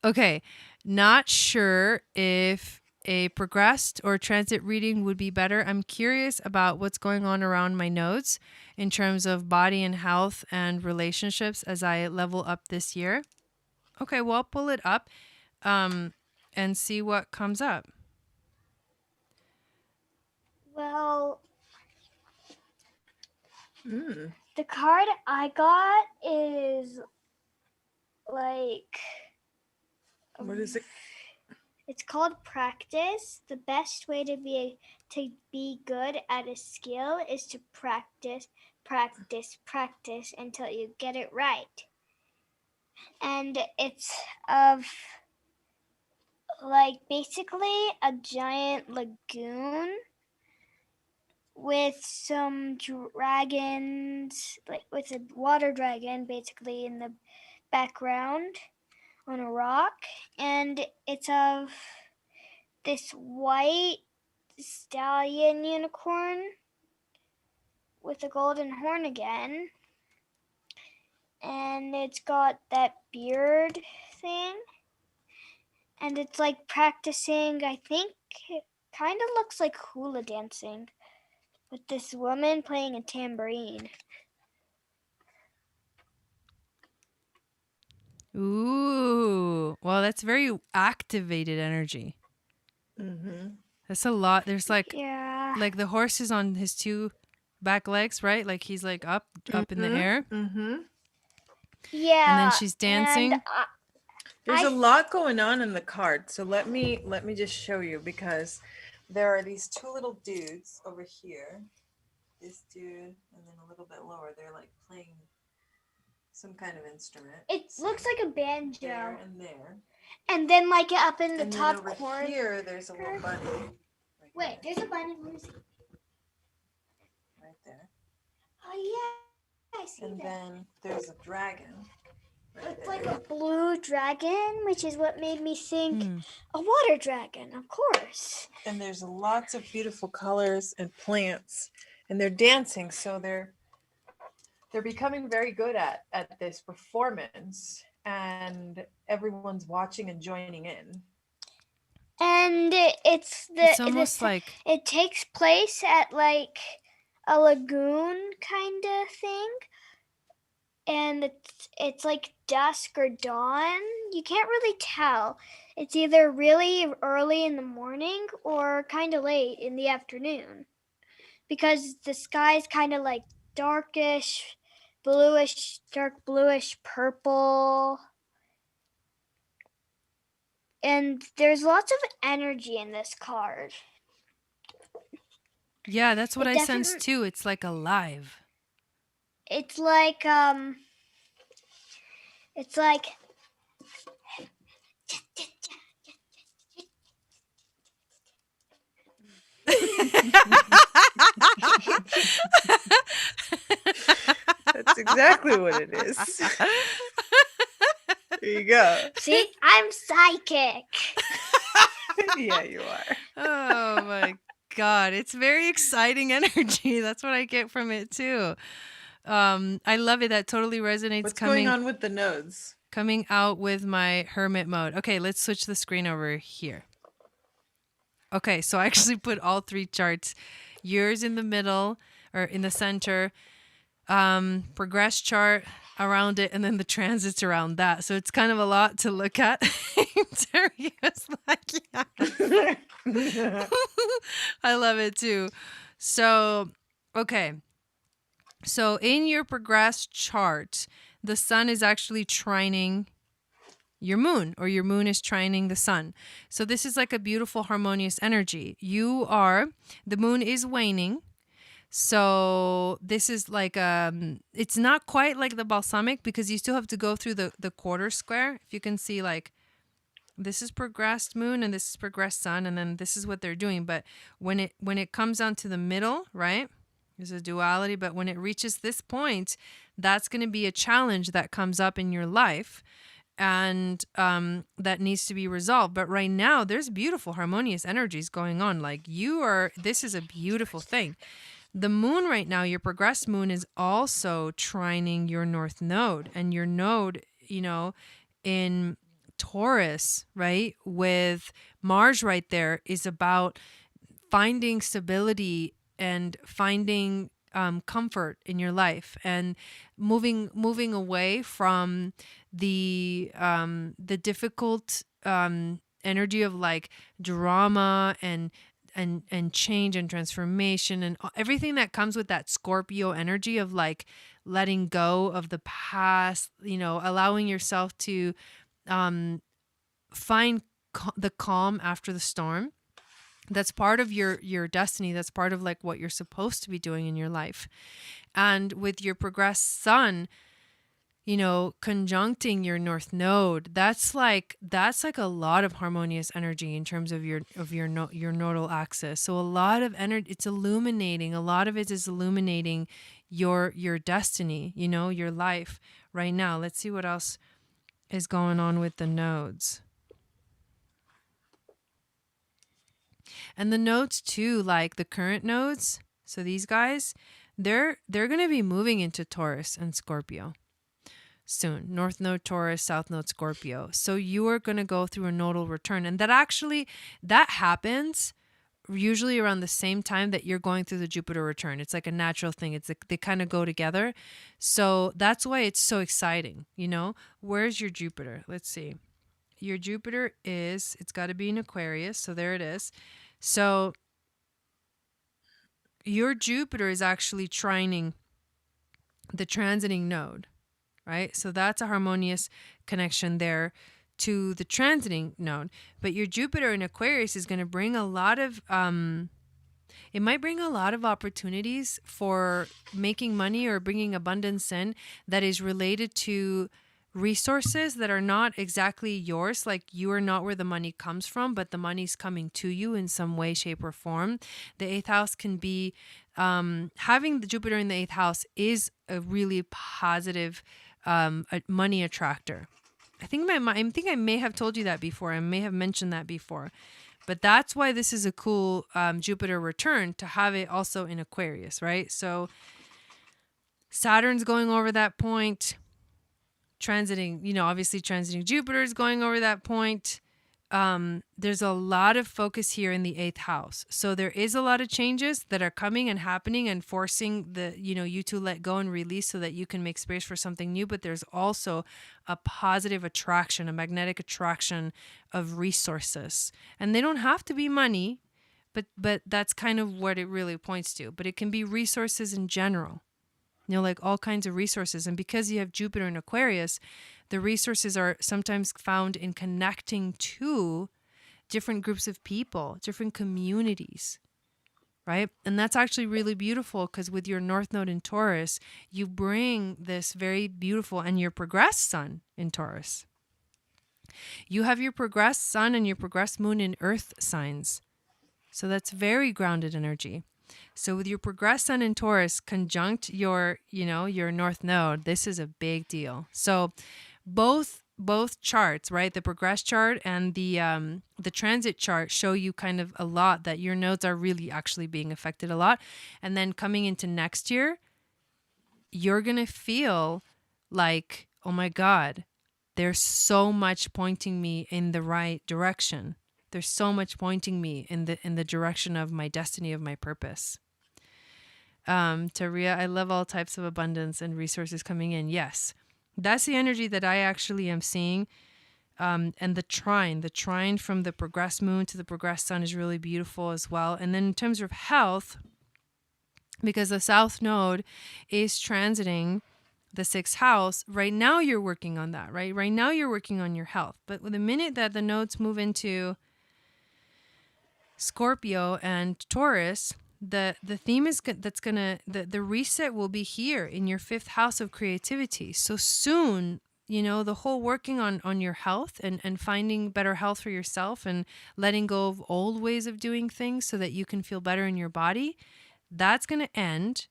Okay, not sure if a progressed or transit reading would be better. I'm curious about what's going on around my nodes in terms of body and health and relationships as I level up this year. Okay, well, I'll pull it up and see what comes up. Well, Mm. the card I got is like What is it? it's called practice. The best way to be good at a skill is to practice until you get it right. And it's of like basically a giant lagoon with some dragons, like with a water dragon basically in the background on a rock, and it's of this white stallion unicorn with a golden horn again, and it's got that beard thing, and it's like practicing. I think it kind of looks like hula dancing with this woman playing a tambourine. Ooh, well, that's very activated energy. Mm-hmm. That's a lot. There's like Yeah. the horse is on his two back legs, right? Like he's like up in the air, Mm-hmm. Yeah. and then she's dancing. And There's a lot going on in the card. So let me just show you, because there are these two little dudes over here. This dude, and then a little bit lower, they're like playing some kind of instrument. it looks like a banjo. There and there. And then like up in the And top then over corner. here, there's a little bunny. Right Wait, there, there's a bunny. Where is it? right there. Oh yeah, I see And that. then there's a dragon. Right It's there. like a blue dragon, which is what made me think Hmm. a water dragon, of course. And there's lots of beautiful colors and plants, and they're dancing, so they're becoming very good at this performance, and everyone's watching and joining in. And It's almost like it takes place at like a lagoon kind of thing, and it's like dusk or dawn. You can't really tell. It's either really early in the morning or kind of late in the afternoon, because the sky's kind of like darkish, bluish, dark bluish purple. And there's lots of energy in this card. yeah, that's what It I sense definitely- too. It's like alive. It's like That's exactly what it is. There you go. see, I'm psychic. Yeah, you are. Oh my god, it's very exciting energy. That's what I get from it too. I love it. That totally resonates. What's going on with the nodes? Coming out with my hermit mode. Okay, let's switch the screen over here. Okay, so I actually put all three charts. Yours in the middle or in the center, progress chart around it, and then the transits around that. So it's kind of a lot to look at. Terry was like, yeah. I love it too. So, okay. So in your progress chart, the sun is actually trining your moon, or your moon is trining the sun. So this is like a beautiful harmonious energy. The moon is waning. So this is like, it's not quite like the balsamic, because you still have to go through the quarter square. If you can see, like, this is progressed moon and this is progressed sun, and then this is what they're doing. But when it comes down to the middle, right, there's a duality, but when it reaches this point, that's going to be a challenge that comes up in your life, and that needs to be resolved. But right now, there's beautiful harmonious energies going on. Like, this is a beautiful thing. The moon right now, your progressed moon, is also trining your north node, and your node, in Taurus, right, with Mars right there, is about finding stability and finding comfort in your life, and moving away from the difficult energy of like drama and change and transformation and everything that comes with that Scorpio energy of like letting go of the past, allowing yourself to find the calm after the storm. That's part of your destiny. That's part of like what you're supposed to be doing in your life. And with your progressed sun, conjuncting your north node, that's like a lot of harmonious energy in terms of your nodal axis. So a lot of energy, it's illuminating. A lot of it is illuminating your destiny, your life right now. Let's see what else is going on with the nodes. And the nodes too, like the current nodes. So these guys, they're going to be moving into Taurus and Scorpio soon. North node Taurus, south node Scorpio. So you are going to go through a nodal return, and that happens usually around the same time that you're going through the Jupiter return. It's like a natural thing. It's like they kind of go together. So that's why it's so exciting. Where's your Jupiter? Let's see. Your Jupiter it's got to be in Aquarius. So there it is. So your Jupiter is actually trining the transiting node, right? So that's a harmonious connection there to the transiting node. But your Jupiter in Aquarius is going to bring a lot of, it might bring a lot of opportunities for making money or bringing abundance in that is related to resources that are not exactly yours. Like you are not where the money comes from, but the money's coming to you in some way, shape, or form. The eighth house can be, having the Jupiter in the eighth house is a really positive money attractor. I think I may have told you that before. I may have mentioned that before. But that's why this is a cool Jupiter return, to have it also in Aquarius, right? So Saturn's going over that point. Obviously transiting Jupiter is going over that point. There's a lot of focus here in the eighth house. So there is a lot of changes that are coming and happening and forcing you to let go and release so that you can make space for something new. But there's also a positive attraction, a magnetic attraction of resources. And they don't have to be money, but that's kind of what it really points to. But it can be resources in general. Like all kinds of resources. And because you have Jupiter in Aquarius, the resources are sometimes found in connecting to different groups of people, different communities, right? And that's actually really beautiful, because with your North Node in Taurus, you bring this very beautiful, and your progressed sun in Taurus. You have your progressed sun and your progressed moon in Earth signs. So that's very grounded energy. So with your progressed sun in Taurus conjunct your North Node, this is a big deal. So both charts, right? The progressed chart and the transit chart show you kind of a lot that your nodes are really actually being affected a lot. And then coming into next year, you're going to feel like, oh my God, there's so much pointing me in the right direction. There's so much pointing me in the direction of my destiny, of my purpose. Taria, I love all types of abundance and resources coming in. Yes, that's the energy that I actually am seeing. And the trine from the progressed moon to the progressed sun is really beautiful as well. And then in terms of health, because the south node is transiting the sixth house, right now you're working on that, right? Right now you're working on your health. But with the minute that the nodes move into Scorpio and Taurus, the theme is the reset will be here in your fifth house of creativity. So soon, the whole working on your health and finding better health for yourself and letting go of old ways of doing things so that you can feel better in your body, that's going to end.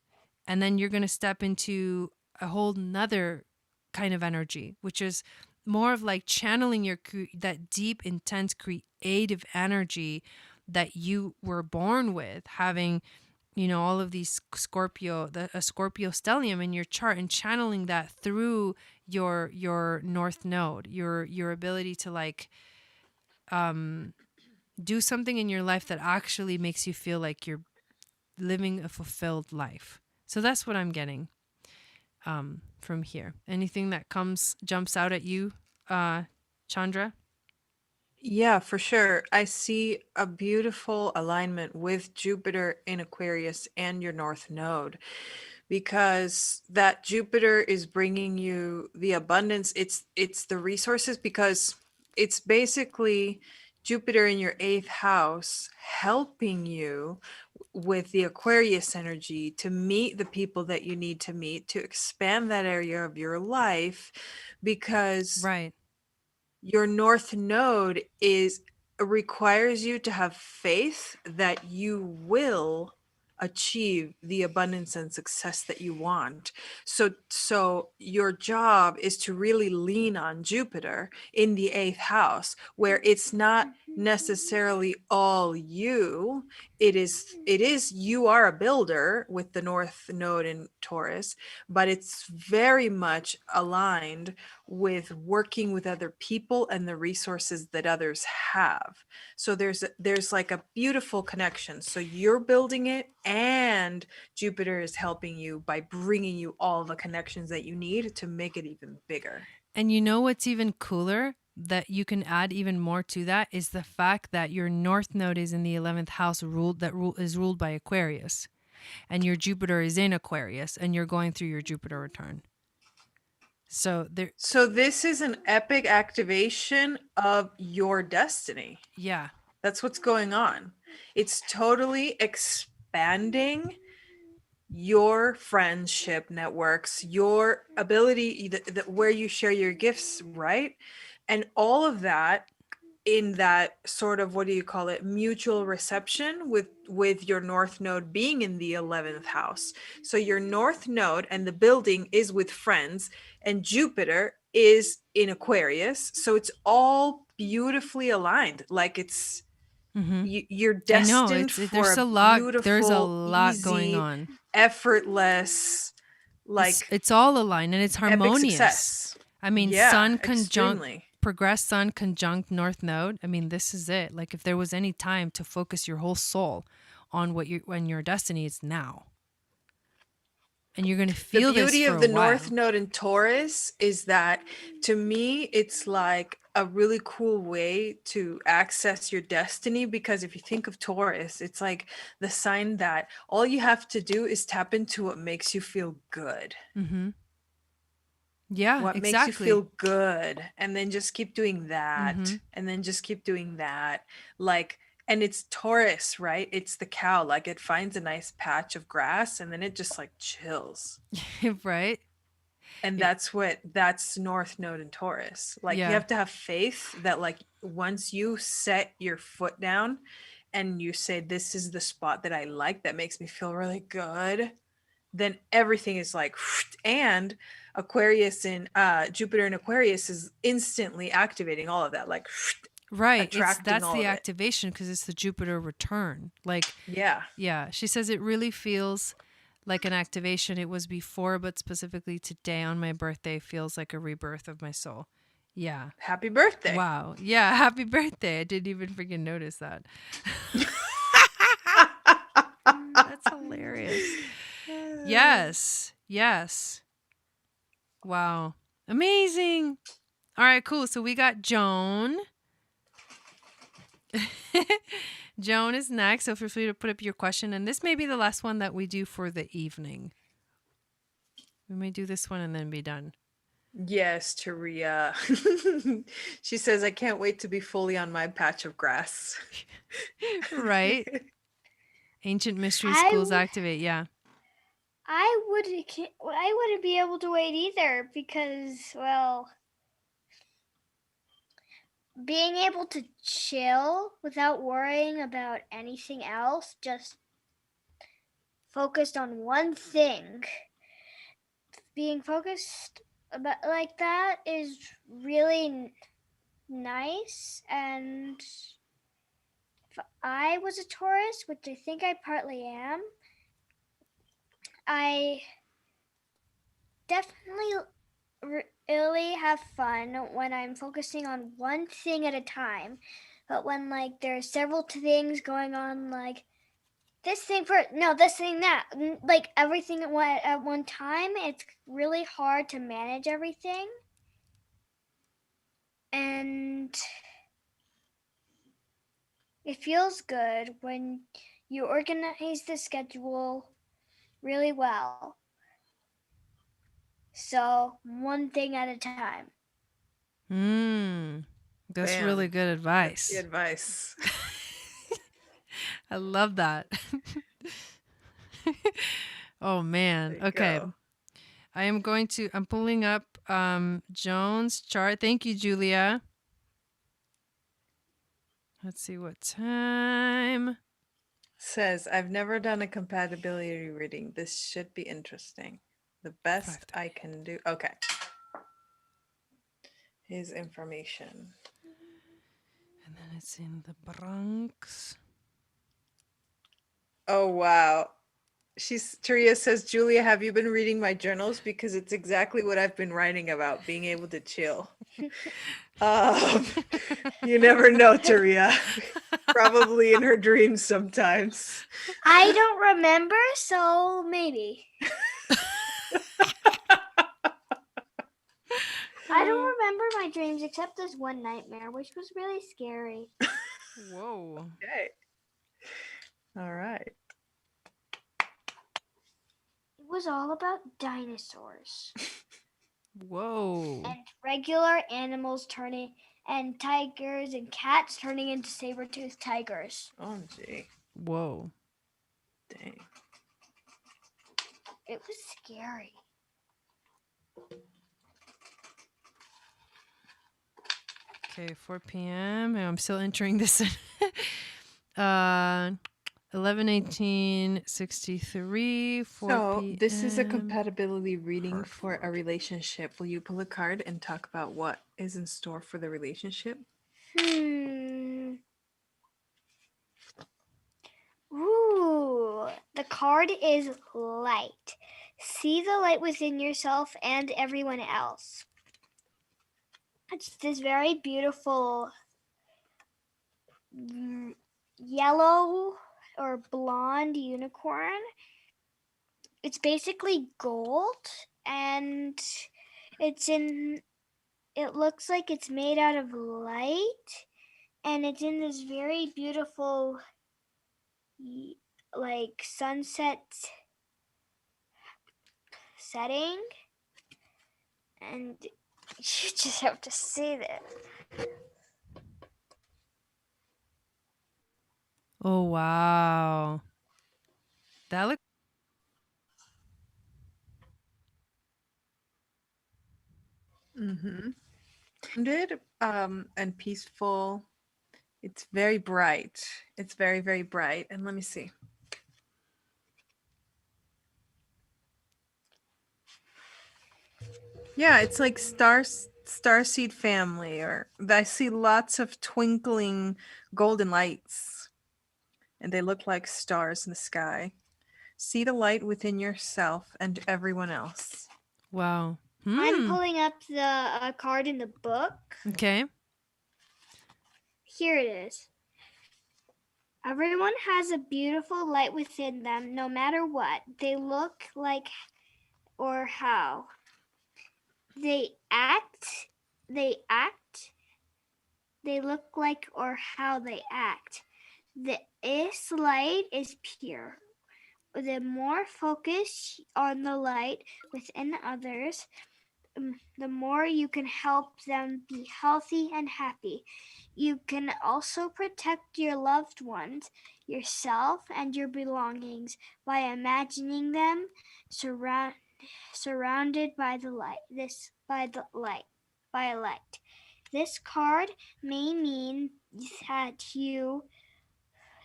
And then you're going to step into a whole nother kind of energy, which is more of like channeling that deep, intense, creative energy that you were born with, having all of these a Scorpio stellium in your chart, and channeling that through your north node, your ability to like do something in your life that actually makes you feel like you're living a fulfilled life. So that's what I'm getting from here. Anything that jumps out at you, Chandra? Yeah, for sure. I see a beautiful alignment with Jupiter in Aquarius and your North Node, because that Jupiter is bringing you the abundance. It's the resources, because it's basically Jupiter in your 8th house helping you with the Aquarius energy to meet the people that you need to meet, to expand that area of your life, because Right. your North Node requires you to have faith that you will achieve the abundance and success that you want. So your job is to really lean on Jupiter in the 8th house, where it's not necessarily all you. It is you are a builder with the North Node in Taurus, but it's very much aligned with working with other people and the resources that others have. So there's like a beautiful connection. So you're building it, and Jupiter is helping you by bringing you all the connections that you need to make it even bigger. And you know what's even cooler, that you can add even more to that, is the fact that your north node is in the 11th house, is ruled by Aquarius, and your Jupiter is in Aquarius, and you're going through your Jupiter return. So this is an epic activation of your destiny. Yeah. That's what's going on. It's totally expanding your friendship networks, your ability, where you share your gifts, right? And all of that in that sort of, what do you call it, mutual reception with your North Node being in the 11th house. So your North Node and the building is with friends, and Jupiter is in Aquarius. So it's all beautifully aligned. Like it's you're I know destined for there's a a lot. beautiful, There's a lot going easy, on. effortless, like it's all aligned, and it's epic harmonious. success. I mean, Yeah, Sun extremely. progressed Sun conjunct North Node. I mean, this is it. Like, if there was any time to focus your whole soul on when your destiny is now. And you're going to feel the beauty this for of the a while. North Node in Taurus is that, to me, it's like a really cool way to access your destiny, because if you think of Taurus, it's like the sign that all you have to do is tap into what makes you feel good. Mm-hmm. Yeah, what exactly. makes you feel good, and then just keep doing that, Mm-hmm. and then just keep doing that. Like, and it's Taurus, right? It's the cow. Like, it finds a nice patch of grass and then it just like chills. Right. And that's North Node in Taurus. Like, Yeah. you have to have faith that, like, once you set your foot down and you say, this is the spot that I like, that makes me feel really good, then everything is like, and Aquarius in Jupiter in Aquarius is instantly activating all of that, like, right. attracting That's all the of it. activation, because it's the Jupiter return. Like, Yeah. She says it really feels like an activation. It was before, but specifically today on my birthday feels like a rebirth of my soul. Yeah. Happy birthday. Wow. Yeah. Happy birthday. I didn't even freaking notice that. That's hilarious. Yes. Yes. Wow. Amazing. All right, cool. So we got Joan. Joan is next. So feel free to put up your question. And this may be the last one that we do for the evening. We may do this one and then be done. Yes, Taria. She says, I can't wait to be fully on my patch of grass. Right? Ancient mystery schools activate. Yeah. I wouldn't be able to wait either, because, well, being able to chill without worrying about anything else, just focused on one thing. Being focused about like that is really nice. And if I was a Taurus, which I think I partly am, I definitely really have fun when I'm focusing on one thing at a time. But when like there are several things going on, like this thing first, no, this thing that, like everything at one time, it's really hard to manage everything. And it feels good when you organize the schedule really well. So, one thing at a time. That's Bam. really good That's the advice. advice. I love that. Oh man. There you Okay. go. I'm pulling up Joan's chart. Thank you, Julia. Let's see what time. Says, I've never done a compatibility reading. This should be interesting. The best 5:30. I can do. Okay. His information. And then it's in the Bronx. Oh, wow. Taria says, Julia, have you been reading my journals? Because it's exactly what I've been writing about, being able to chill. You never know, Taria. Probably in her dreams sometimes. I don't remember, so maybe. I don't remember my dreams except this one nightmare, which was really scary. Whoa. Okay. All right. It was all about dinosaurs. Whoa. And regular animals and tigers and cats turning into saber-toothed tigers. OMG. Whoa. Dang. It was scary. Okay, 4 p.m. I'm still entering this. 11:18:63. 4 So p.m. this is a compatibility reading for a relationship. Will you pull a card and talk about what is in store for the relationship? Ooh, the card is light. See the light within yourself and everyone else. It's this very beautiful yellow or blonde unicorn. It's basically gold, and it looks like it's made out of light, and it's in this very beautiful like sunset setting, and you just have to see that. Oh, wow. That looks. Grounded, and peaceful. It's very bright. It's very, very bright. And let me see. Yeah, it's like starseed family, or I see lots of twinkling golden lights, and they look like stars in the sky. See the light within yourself and everyone else. Wow. I'm pulling up the card in the book. Okay. Here it is. Everyone has a beautiful light within them, no matter what they look like or how they act. They look like or how they act. This light is pure. The more focus on the light within others, the more you can help them be healthy and happy. You can also protect your loved ones, yourself, and your belongings by imagining them surrounded by the light. By a light. This card may mean that you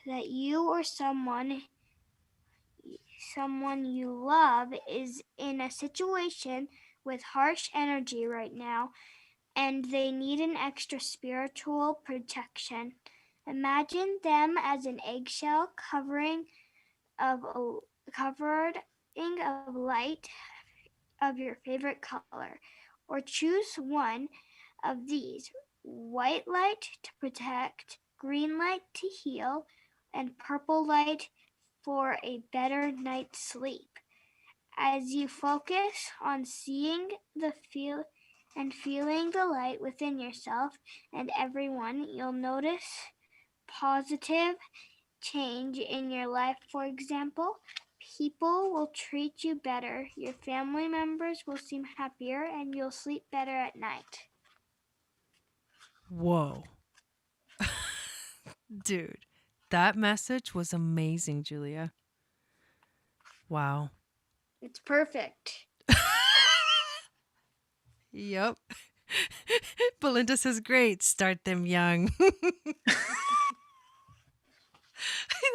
or someone you love is in a situation with harsh energy right now, and they need an extra spiritual protection. Imagine them as an eggshell covered being of light of your favorite color, or choose one of these: white light to protect, green light to heal, and purple light for a better night's sleep. As you focus on seeing the feel and feeling the light within yourself and everyone, you'll notice positive change in your life. For example, people will treat you better, your family members will seem happier, and you'll sleep better at night. Whoa. Dude, that message was amazing, Julia. Wow. It's perfect. Yep. Belinda says, great, start them young.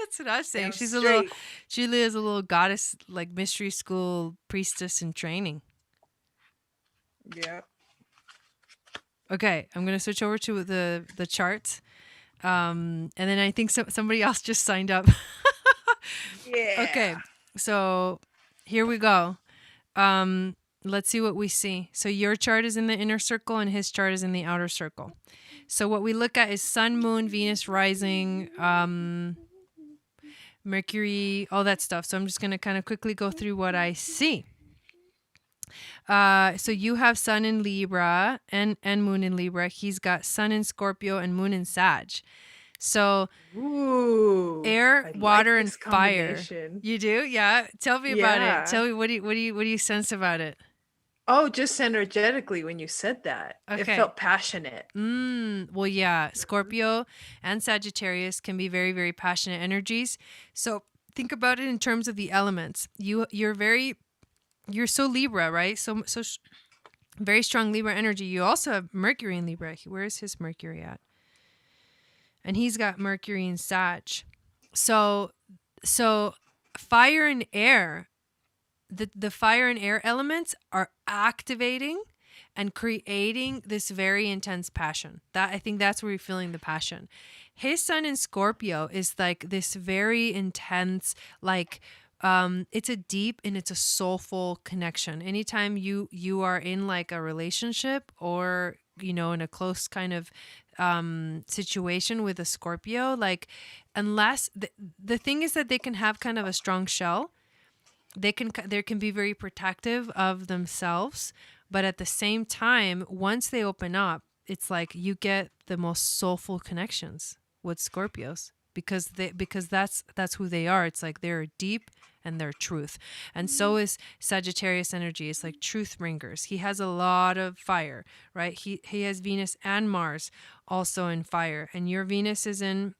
That's what I was saying. Damn Julia's a little goddess, like mystery school priestess in training. Yeah. Okay, I'm going to switch over to the charts. And then I think somebody else just signed up. Yeah. Okay, so here we go. Let's see what we see. So your chart is in the inner circle and his chart is in the outer circle. So what we look at is Sun, Moon, Venus, rising, Mercury, all that stuff. So I'm just going to kind of quickly go through what I see. So you have Sun in Libra and Moon in Libra. He's got Sun in Scorpio and Moon in Sag. So Ooh, air, I water, like and this fire. combination. You do? Yeah. Tell me about it. Yeah. Tell me what do you sense about it? Oh, just energetically when you said that. It Okay. felt passionate. Well, yeah. Scorpio and Sagittarius can be very, very passionate energies. So think about it in terms of the elements. You're so Libra, right? So very strong Libra energy. You also have Mercury in Libra. Where is his Mercury at? And he's got Mercury in Sag. So fire and air, the fire and air elements are activating and creating this very intense passion. That I think that's where you're feeling the passion. His Sun in Scorpio is like this very intense, like it's a deep and it's a soulful connection. Anytime you are in like a relationship or in a close kind of situation with a Scorpio, like unless the thing is that they can have kind of a strong shell, they can be very protective of themselves, but at the same time, once they open up, it's like you get the most soulful connections with Scorpios because that's who they are. It's like they're deep and they're truth. And so is Sagittarius energy. It's like truth bringers. He has a lot of fire, right? He has Venus and Mars also in fire. And your Venus is in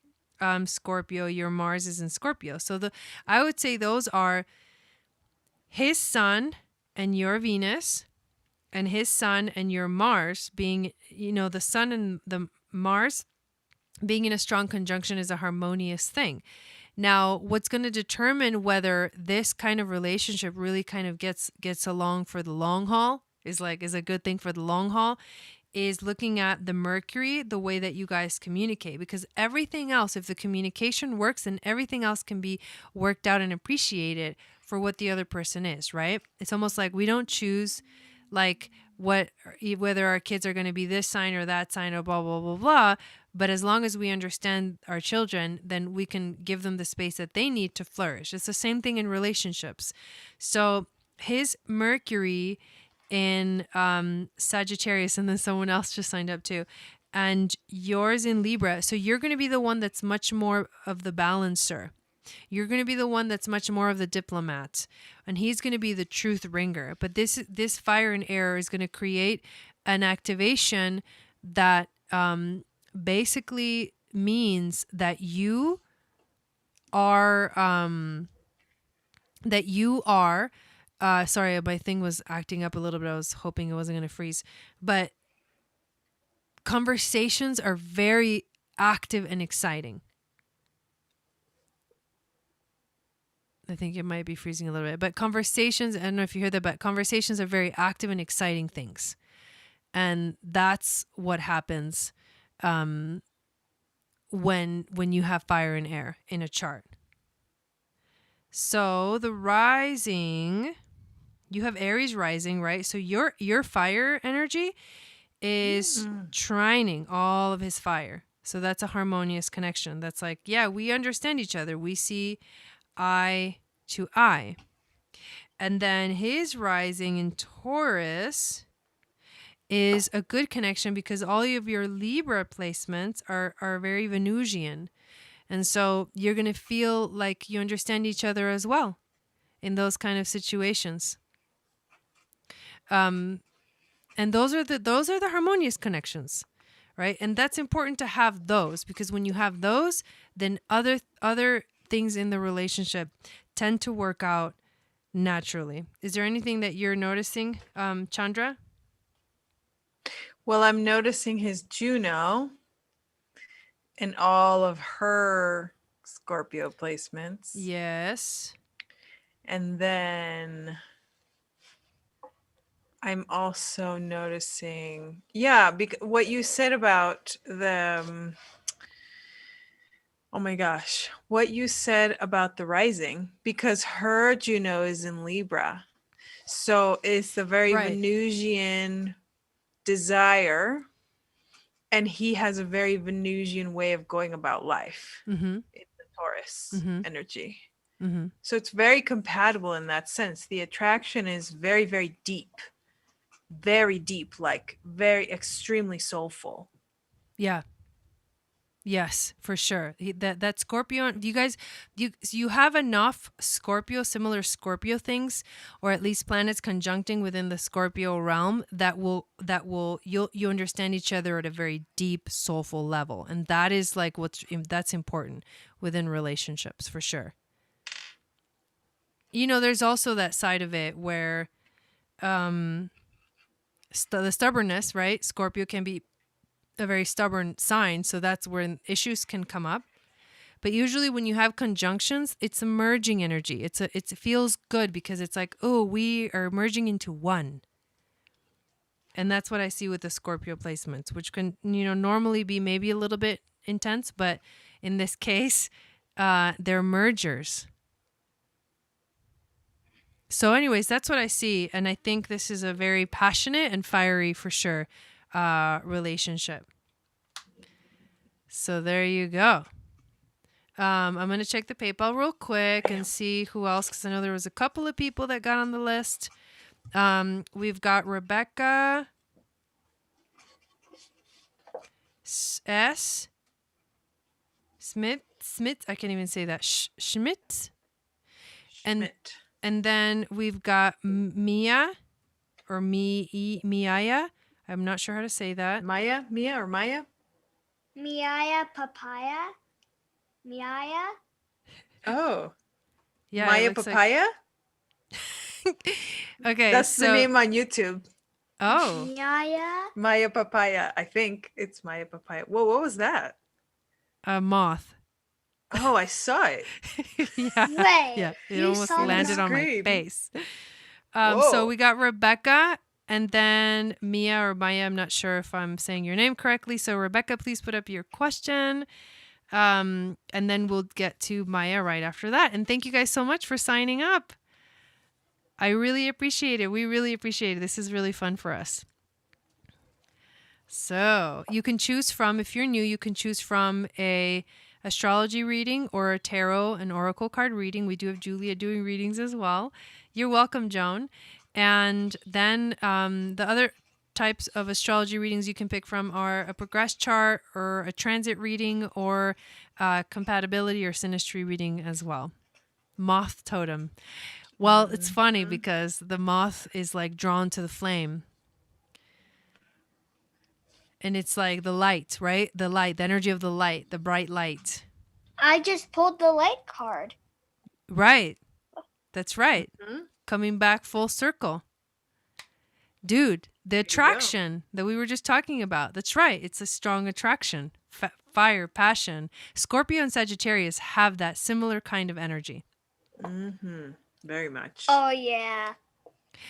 Scorpio, your Mars is in Scorpio. So I would say those are his Sun and your Venus, and his Sun and your Mars being, the Sun and the Mars being in a strong conjunction is a harmonious thing. Now, what's going to determine whether this kind of relationship really kind of gets along for the long haul is a good thing for the long haul is looking at the Mercury, the way that you guys communicate, because everything else, if the communication works, then everything else can be worked out and appreciated for what the other person is, right? It's almost like we don't choose like whether our kids are going to be this sign or that sign or blah, blah, blah, blah. But as long as we understand our children, then we can give them the space that they need to flourish. It's the same thing in relationships. So his Mercury in Sagittarius, and then someone else just signed up too, and yours in Libra. So you're going to be the one that's much more of the balancer. You're going to be the one that's much more of the diplomat, and he's going to be the truth bringer. But this fire and air is going to create an activation that basically means that you are sorry, my thing was acting up a little bit. I was hoping it wasn't going to freeze, but conversations are very active and exciting. I think it might be freezing a little bit, but conversations, I don't know if you hear that, but conversations are very active and exciting things. And that's what happens when you have fire and air in a chart. So the rising, you have Aries rising, right? So your fire energy is trining all of his fire. So that's a harmonious connection. That's like, yeah, we understand each other. We see eye to eye. And then his rising in Taurus is a good connection because all of your Libra placements are very Venusian. And so you're going to feel like you understand each other as well in those kind of situations. And those are the harmonious connections, right? And that's important to have those, because when you have those, then other things in the relationship tend to work out naturally. Is there anything that you're noticing, Chandra? Well, I'm noticing his Juno in all of her Scorpio placements. Yes. And then I'm also noticing, what you said about the, oh my gosh, what you said about the rising, because her Juno is in Libra. So it's the very Right. Venusian desire, and he has a very Venusian way of going about life Mm-hmm. in the Taurus Mm-hmm. energy. Mm-hmm. So it's very compatible in that sense. The attraction is very, very deep, like very extremely soulful. Yeah. Yes, for sure. That Scorpio, do you guys, you have enough similar Scorpio things, or at least planets conjuncting within the Scorpio realm that will you understand each other at a very deep, soulful level, and that is like that's important within relationships for sure. You know, there's also that side of it where the stubbornness, right? Scorpio can be a very stubborn sign, so that's where issues can come up. But usually when you have conjunctions, it's a merging energy. It feels good because it's like, oh, we are merging into one. And that's what I see with the Scorpio placements, which can, normally be maybe a little bit intense, but in this case, they're mergers. So anyways, that's what I see. And I think this is a very passionate and fiery, for sure, relationship. So there you go. I'm going to check the PayPal real quick and see who else, because I know there was a couple of people that got on the list. We've got Rebecca S. Smith. I can't even say that. Schmidt. And then we've got Mia or Miaya. I'm not sure how to say that. Mia or Maya? Miaya Papaya. Miaya. Oh. Yeah. Maya Papaya? Okay. That's the name on YouTube. Oh. Maya Papaya. I think it's Maya Papaya. Whoa, what was that? A moth. Oh, I saw it. Yeah. Wait, yeah. It almost landed on my face. So we got Rebecca and then Mia or Maya. I'm not sure if I'm saying your name correctly. So Rebecca, please put up your question. And then we'll get to Maya right after that. And thank you guys so much for signing up. I really appreciate it. We really appreciate it. This is really fun for us. So you can choose from, if you're new, you can choose from a astrology reading or a tarot and oracle card reading. We do have Julia doing readings as well. You're welcome, Joan. And then the other types of astrology readings you can pick from are a progress chart or a transit reading or compatibility or synastry reading as well. Moth totem. Well, it's funny because the moth is like drawn to the flame. And it's like the light, right? The light, the energy of the light, the bright light. I just pulled the light card. Right. That's right. Mm-hmm. Coming back full circle. Dude, the attraction that we were just talking about. That's right. It's a strong attraction. Fire, passion. Scorpio and Sagittarius have that similar kind of energy. Mm-hmm. Very much. Oh, yeah.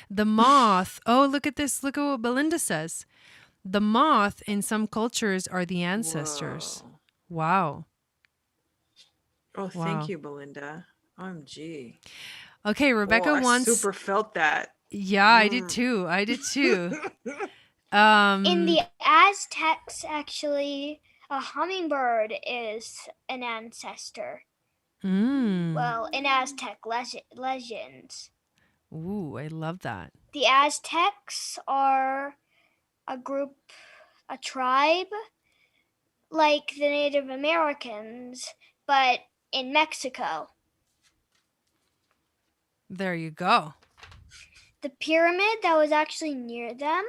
The moth. Oh, look at this. Look at what Belinda says. The moth in some cultures are the ancestors. Whoa. Wow. Oh, thank you, Belinda. OMG. Okay, Oh, Rebecca I wants. super felt that. Yeah, I did too. I did too. In the Aztecs, actually, a hummingbird is an ancestor. Well, in Aztec legends. Ooh, I love that. The Aztecs are a tribe like the Native Americans, but in Mexico. There you go. The pyramid that was actually near them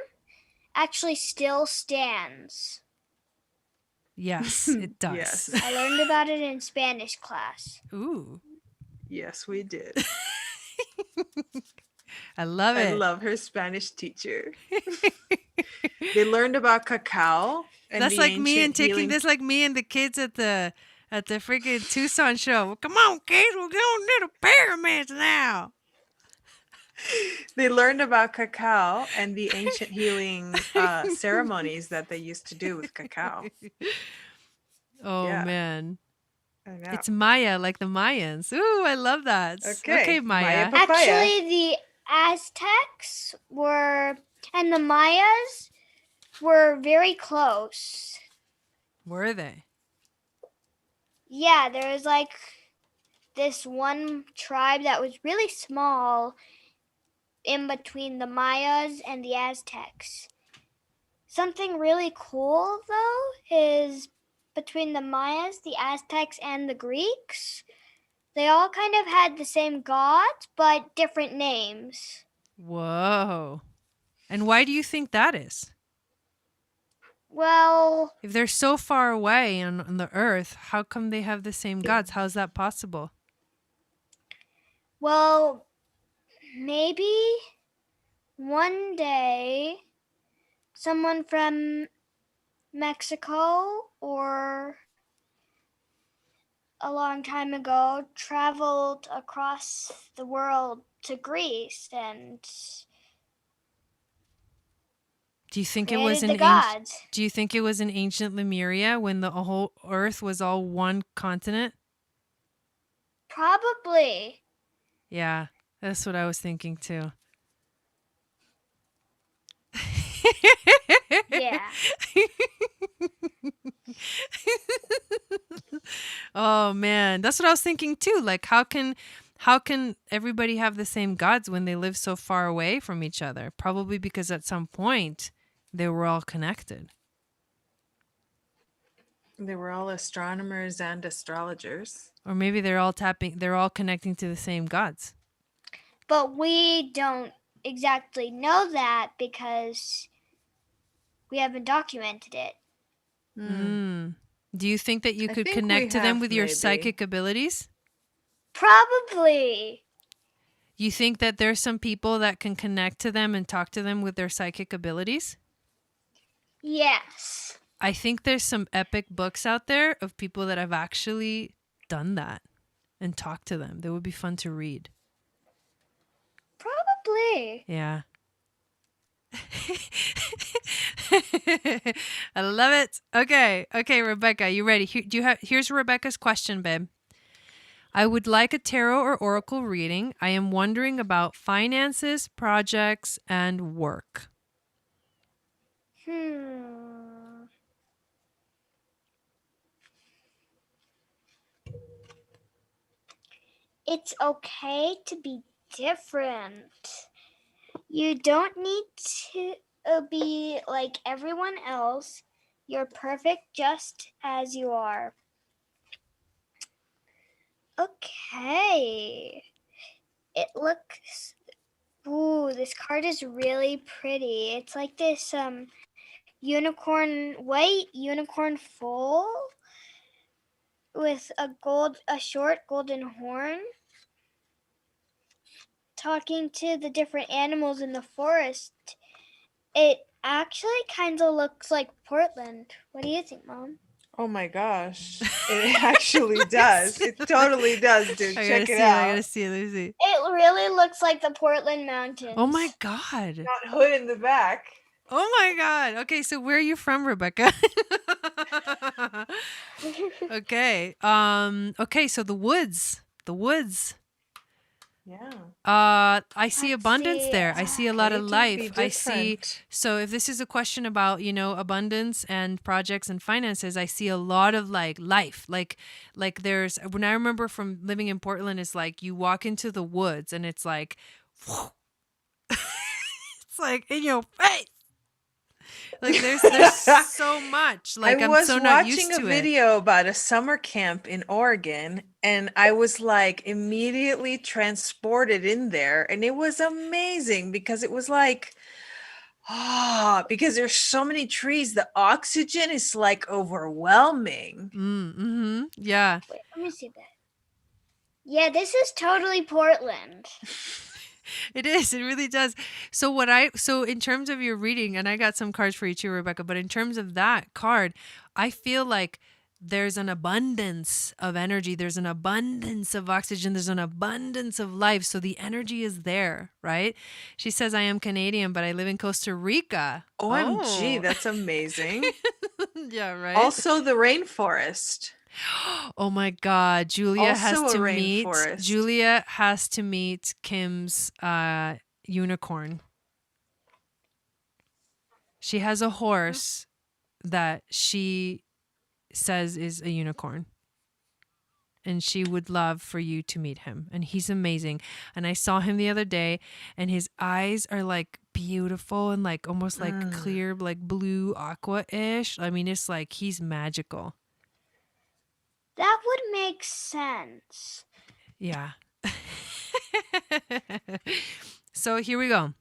actually still stands. Yes, it does. Yes. I learned about it in Spanish class. Ooh. Yes, we did. I love it. I love her Spanish teacher. They learned about cacao. And That's the like me and ancient taking healing- this like me and the kids at the freaking Tucson show. Well, come on, kids, we're going to the pyramids now. They learned about cacao and the ancient healing ceremonies that they used to do with cacao. Oh Yeah. man. I know. It's Maya, like the Mayans. Ooh, I love that. Okay, Maya. Maya papaya. Actually, the Aztecs and the Mayas were very close. Were they? Yeah, there was like this one tribe that was really small in between the Mayas and the Aztecs. Something really cool, though, is between the Mayas, the Aztecs, and the Greeks, they all kind of had the same gods, but different names. Whoa. And why do you think that is? Well, If they're so far away on the earth, how come they have the same gods? How's that possible? well, maybe one day someone from Mexico or a long time ago traveled across the world to Greece and Do you think it created was the an gods. Do you think it was in ancient Lemuria when the whole earth was all one continent? Probably. Yeah, that's what I was thinking too. Yeah. Oh man, that's what I was thinking too. Like how can everybody have the same gods when they live so far away from each other? Probably because at some point they were all connected. They were all astronomers and astrologers. Or maybe they're all connecting to the same gods. But we don't exactly know that because we haven't documented it. Do you think that you I could think connect we to them have, with your maybe. psychic abilities? Probably. You think that there's some people that can connect to them and talk to them with their psychic abilities? Yes. I think there's some epic books out there of people that have actually done that and talked to them. They would be fun to read. Probably. Yeah. I love it. Okay, Rebecca, you ready? Here's Rebecca's question, babe. I would like a tarot or oracle reading. I am wondering about finances, projects, and work. It's okay to be different. You don't need to be like everyone else. You're perfect just as you are. Okay. It looks... Ooh, this card is really pretty. It's like this white unicorn foal with a short golden horn talking to the different animals in the forest. It actually kind of looks like Portland. What do you think, Mom? Oh my gosh. It actually does. It totally does, dude. Check it out. I gotta see it. Let me see. It really looks like the Portland Mountains. Oh my God. Got hood in the back. Oh my God. Okay, so where are you from, Rebecca? Okay. Okay, so the woods. the woods. Yeah. I see Let's abundance see, there. I see a lot of It can life. be I see. different. So if this is a question about, abundance and projects and finances, I see a lot of like life. Like there's, when I remember from living in Portland, it's like you walk into the woods and it's like, it's like in your face. Like there's so much. Like I I'm was so not watching used a to it. video about a summer camp in Oregon, and I was like immediately transported in there, and it was amazing because it was like, because there's so many trees, the oxygen is like overwhelming. Mm-hmm. Yeah. wait, let me see that. Yeah, this is totally Portland. It is. It really does. So in terms of your reading, and I got some cards for you too, Rebecca, but in terms of that card, I feel like there's an abundance of energy. There's an abundance of oxygen. There's an abundance of life. So the energy is there, right? She says, I am Canadian, but I live in Costa Rica. OMG, Oh. that's amazing. Yeah, right? Also, the rainforest. Oh my God. Julia has Also a to meet Kim's unicorn. She has a horse that she says is a unicorn. And she would love for you to meet him. And he's amazing. And I saw him the other day, and his eyes are like beautiful and like almost like clear, like blue aqua-ish. I mean, it's like he's magical. That would make sense. Yeah. So here we go.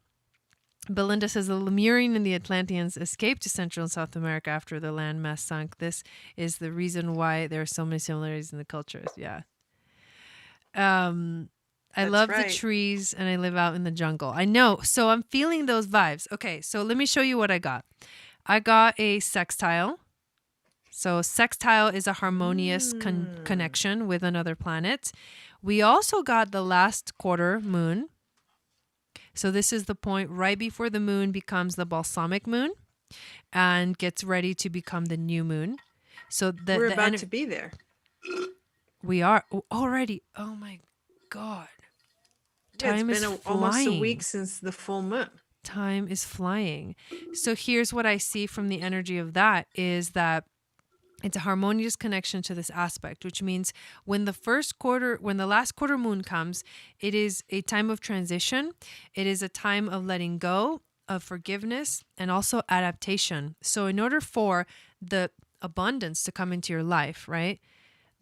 Belinda says the Lemurian and the Atlanteans escaped to Central and South America after the landmass sunk. This is the reason why there are so many similarities in the cultures. Yeah. I love the trees and I live out in the jungle. I know. So I'm feeling those vibes. Okay. So let me show you what I got. I got a sextile. So sextile is a harmonious connection with another planet. We also got the last quarter moon. So this is the point right before the moon becomes the balsamic moon and gets ready to become the new moon. So we're about to be there. We are already. Oh my God. Time it's is been flying. Almost a week since the full moon. Time is flying. So here's what I see from the energy of that is that it's a harmonious connection to this aspect, which means when the last quarter moon comes, it is a time of transition. It is a time of letting go, of forgiveness, and also adaptation. So in order for the abundance to come into your life, right?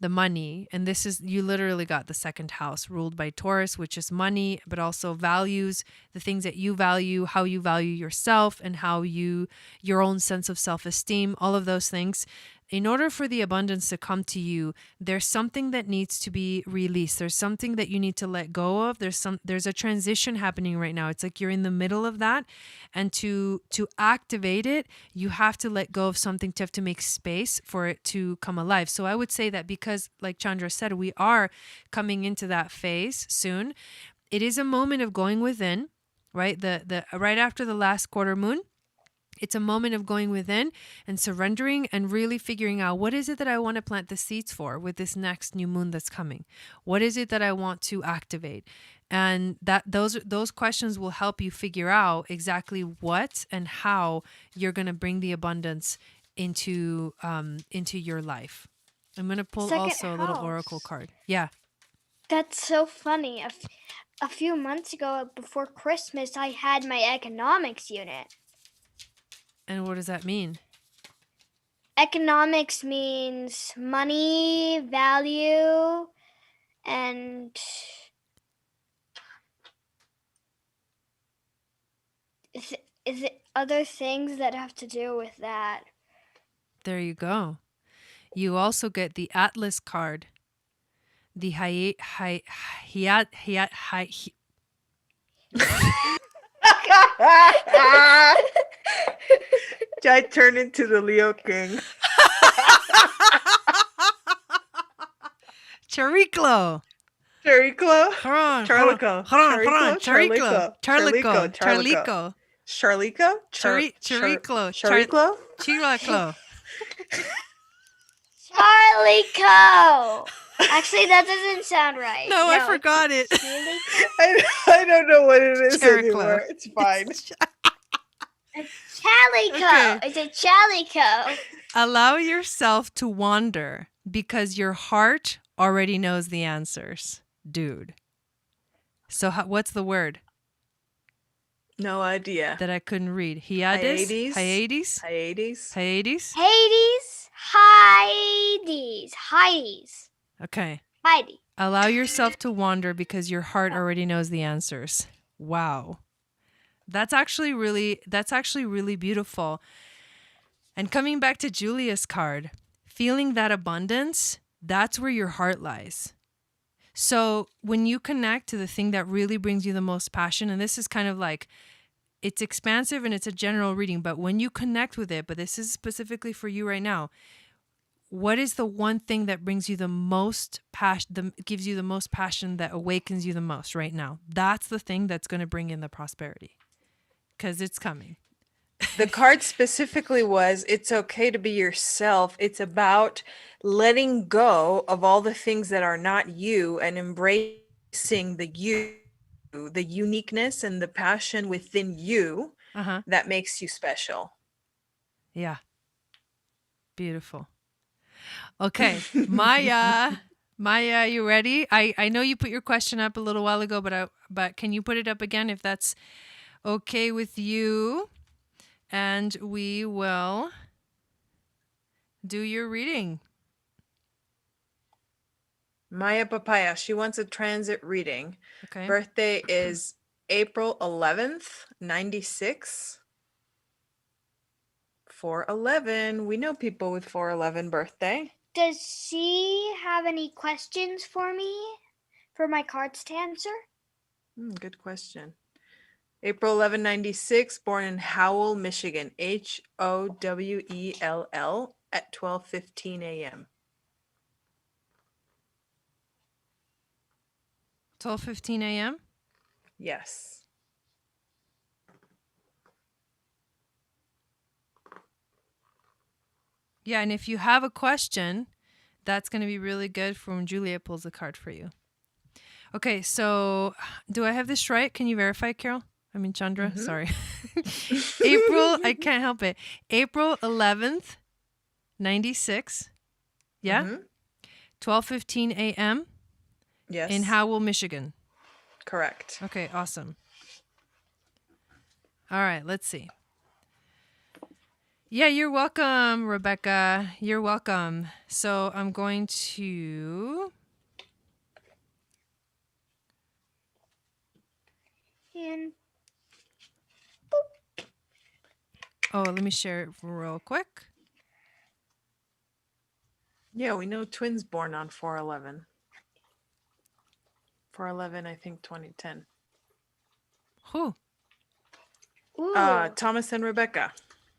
The money, and this is, you literally got the second house ruled by Taurus, which is money, but also values, the things that you value, how you value yourself, and how your own sense of self-esteem, all of those things. In order for the abundance to come to you, there's something that needs to be released. There's something that you need to let go of. There's a transition happening right now. It's like you're in the middle of that. And to activate it, you have to let go of something, to have to make space for it to come alive. So I would say that because, like Chandra said, we are coming into that phase soon. It is a moment of going within, right? The right after the last quarter moon. It's a moment of going within and surrendering and really figuring out, what is it that I want to plant the seeds for with this next new moon that's coming? What is it that I want to activate? And those questions will help you figure out exactly what and how you're going to bring the abundance into your life. I'm going to pull also a little oracle card. Yeah. That's so funny. A few months ago, before Christmas, I had my economics unit. And what does that mean? Economics means money, value, and is it other things that have to do with that. There you go. You also get the Atlas card. The I turned into the Leo King. Chariclo. Chariclo. Charlico. Charlico. Charlico. Charlico. Chariclo. Chariclo. Chariclo. Charlico. Actually, that doesn't sound right. No, I forgot it. Really? I don't know what it is Cherry anymore. cloud. It's fine. It's Chalico. Okay. It's a Chalico. Allow yourself to wander because your heart already knows the answers, dude. So what's the word No idea. that I couldn't read? Hiades? Hyades. Hyades? Hyades. Hyades? Hades. Okay. Heidi. Allow yourself to wander because your heart already knows the answers. Wow. That's actually really beautiful. And coming back to Julia's card, feeling that abundance, that's where your heart lies. So when you connect to the thing that really brings you the most passion, and this is kind of like, it's expansive and it's a general reading, but when you connect with it, but this is specifically for you right now, what is the one thing that brings you the most passion, gives you the most passion, that awakens you the most right now? That's the thing that's going to bring in the prosperity, because it's coming. The card specifically was, it's okay to be yourself. It's about letting go of all the things that are not you and embracing the you, the uniqueness and the passion within you that makes you special. Yeah. Beautiful. Okay. Maya, you ready? I know you put your question up a little while ago, but can you put it up again if that's okay with you? And we will do your reading. Maya Papaya, she wants a transit reading. Okay. Birthday is April 11th, 96. 411. We know people with 411 birthday. Does she have any questions for me? For my cards to answer? Good question. April 11, 96, born in Howell, Michigan. Howell at 12:15 a.m. 12:15 a.m.? Yes. Yeah, and if you have a question, that's going to be really good for when Julia pulls the card for you. Okay, so do I have this right? Can you verify, Carol? I mean, Chandra, sorry. April, I can't help it. April 11th, 96. Yeah? 12:15 a.m. Yes. in Howell, Michigan. Correct. Okay, awesome. All right, let's see. Yeah, you're welcome, Rebecca. You're welcome. So I'm going to... And Oh, let me share it real quick. Yeah, we know twins born on 411. 411, I think 2010. Who? ooh, Thomas and Rebecca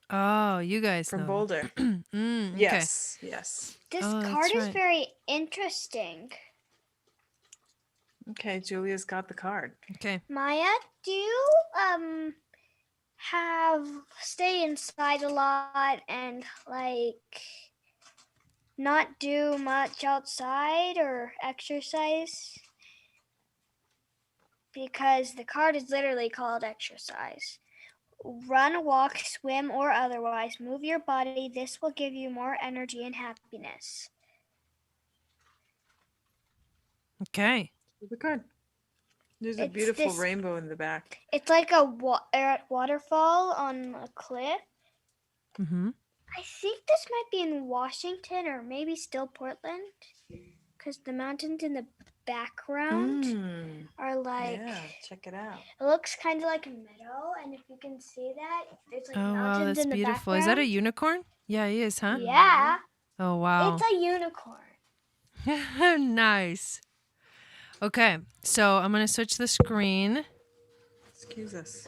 Oh, you guys from know. Boulder. Okay. Yes, yes. this Oh, card that's is right. very interesting. Okay, Julia's got the card. Okay. Maya, do you have stay inside a lot and like not do much outside or exercise? Because the card is literally called exercise. Run, walk, swim, or otherwise move your body. This will give you more energy and happiness. The Okay. card. There's a It's beautiful this- rainbow in the back. It's like a waterfall on a cliff. Mm-hmm. I think this might be in Washington or maybe still Portland, because the mountains in the background are like, Yeah, check it out. it looks kind of like a meadow, and if you can see that, there's like Oh, wow, mountains that's in the beautiful. background. Is that a unicorn? Yeah, he is, huh? Yeah, Oh, wow. it's a unicorn. Nice. Okay, so I'm going to switch the screen. Excuse us.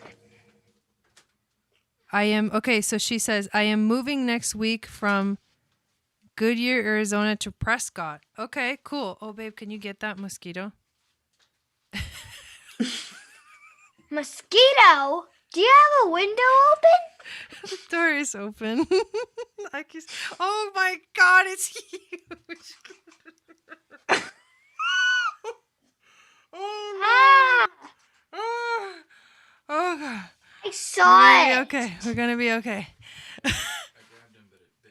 Okay, so she says, I am moving next week from Goodyear, Arizona to Prescott. Okay, cool. Oh, babe, can you get that mosquito? Mosquito? Do you have a window open? The door is open. Oh my God, it's huge. Ah! Oh God. I saw it. Okay. We're gonna be okay.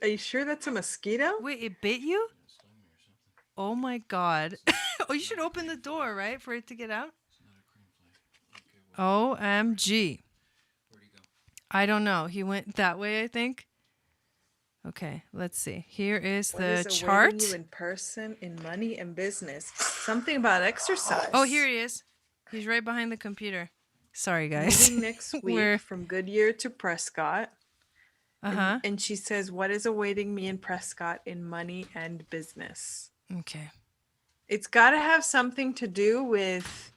Are you sure that's a mosquito? Wait, it bit you? Oh my God. Oh, you should open the door, right? For it to get out? OMG. I don't know. He went that way, I think. Okay, let's see. Here is What the is chart. awaiting you in person, in money, and business? Something about exercise. Oh, here he is. He's right behind the computer. Sorry, guys. Moving next week We're from Goodyear to Prescott. uh-huh. And she says, what is awaiting me in Prescott in money and business? Okay. It's got to have something to do with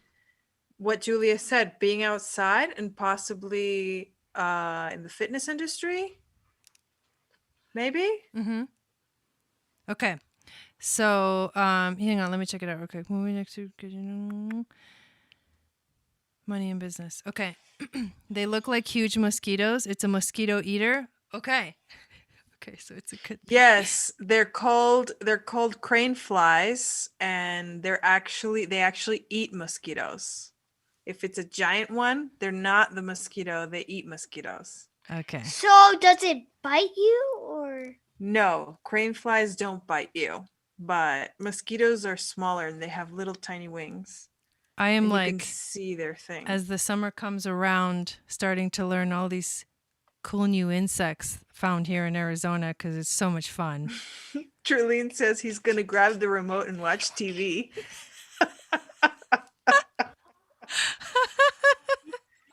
what Julia said, being outside and possibly in the fitness industry. Maybe? Mm-hmm. Okay. So, hang on, let me check it out real quick. Moving next to money and business. Okay. They look like huge mosquitoes. It's a mosquito eater. Okay. Okay, so it's a good thing. Yes, they're called crane flies, and they actually eat mosquitoes. If it's a giant one, they're not the mosquito, they eat mosquitoes. Okay. So does it bite you or? No, crane flies don't bite you, but mosquitoes are smaller and they have little tiny wings. I am And you like, can see their thing. as the summer comes around, starting to learn all these cool new insects found here in Arizona because it's so much fun. Trillian says he's gonna grab the remote and watch TV.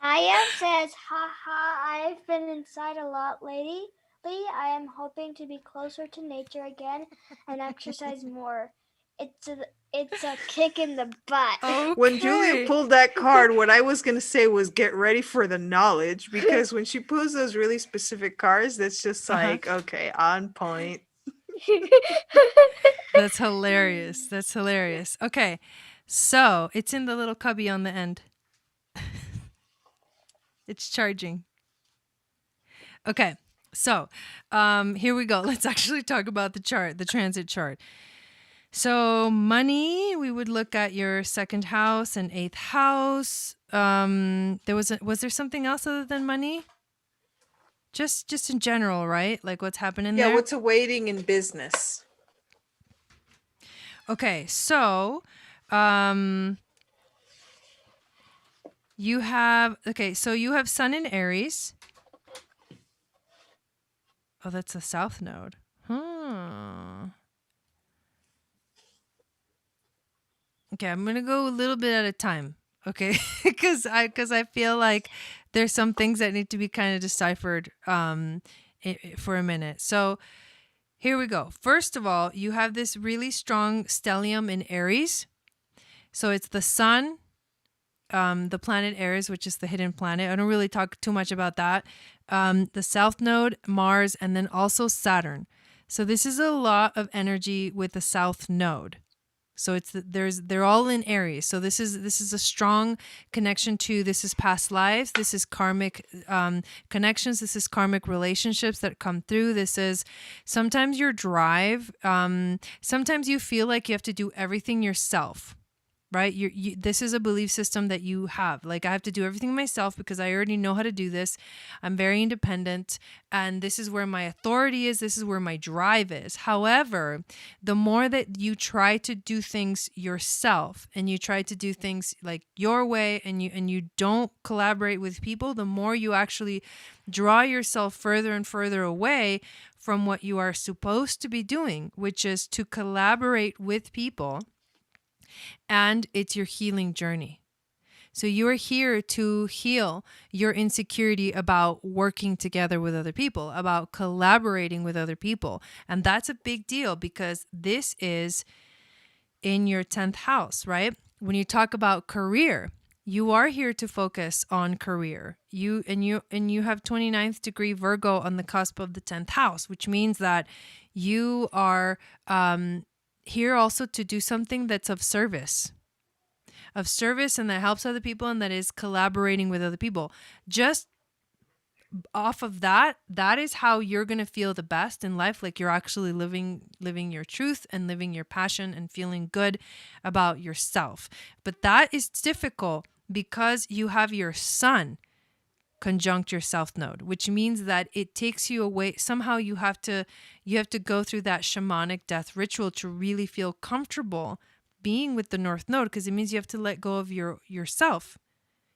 Maya says, haha, I've been inside a lot lately. I am hoping to be closer to nature again and exercise more. It's a kick in the butt. Okay. When Julia pulled that card, what I was gonna say was get ready for the knowledge, because when she pulls those really specific cards, that's just like, okay, on point. That's hilarious. That's hilarious. Okay. So it's in the little cubby on the end. It's charging. Okay. So here we go. Let's actually talk about the chart, the transit chart. So money, we would look at your second house and eighth house. Was there something else other than money? Just in general, right? Like what's happening there? Yeah, what's awaiting in business? Okay, so you have Sun in Aries. Oh, that's a south node. Okay, I'm gonna go a little bit at a time. Okay, because I feel like there's some things that need to be kind of deciphered for a minute. So here we go. First of all, you have this really strong stellium in Aries. So it's the sun, the planet Aries, which is the hidden planet. I don't really talk too much about that. The south node, Mars, and then also Saturn. So this is a lot of energy with the south node. So they're all in Aries. So this is a strong connection to, this is past lives. This is karmic connections. This is karmic relationships that come through. This is sometimes your drive. Sometimes you feel like you have to do everything yourself. Right? This is a belief system that you have. Like, I have to do everything myself because I already know how to do this. I'm very independent, and this is where my authority is. This is where my drive is. However, the more that you try to do things yourself and you try to do things like your way, and you don't collaborate with people, the more you actually draw yourself further and further away from what you are supposed to be doing, which is to collaborate with people. And it's your healing journey. So you are here to heal your insecurity about working together with other people, about collaborating with other people. And that's a big deal because this is in your 10th house, right? When you talk about career, you are here to focus on career. You have 29th degree Virgo on the cusp of the 10th house, which means that you are here also to do something that's of service, and that helps other people, and that is collaborating with other people. Just off of that, that is how you're going to feel the best in life. Like you're actually living your truth and living your passion and feeling good about yourself. But that is difficult because you have your sun conjunct your south node, which means that it takes you away. Somehow you have to go through that shamanic death ritual to really feel comfortable being with the north node, because it means you have to let go of yourself.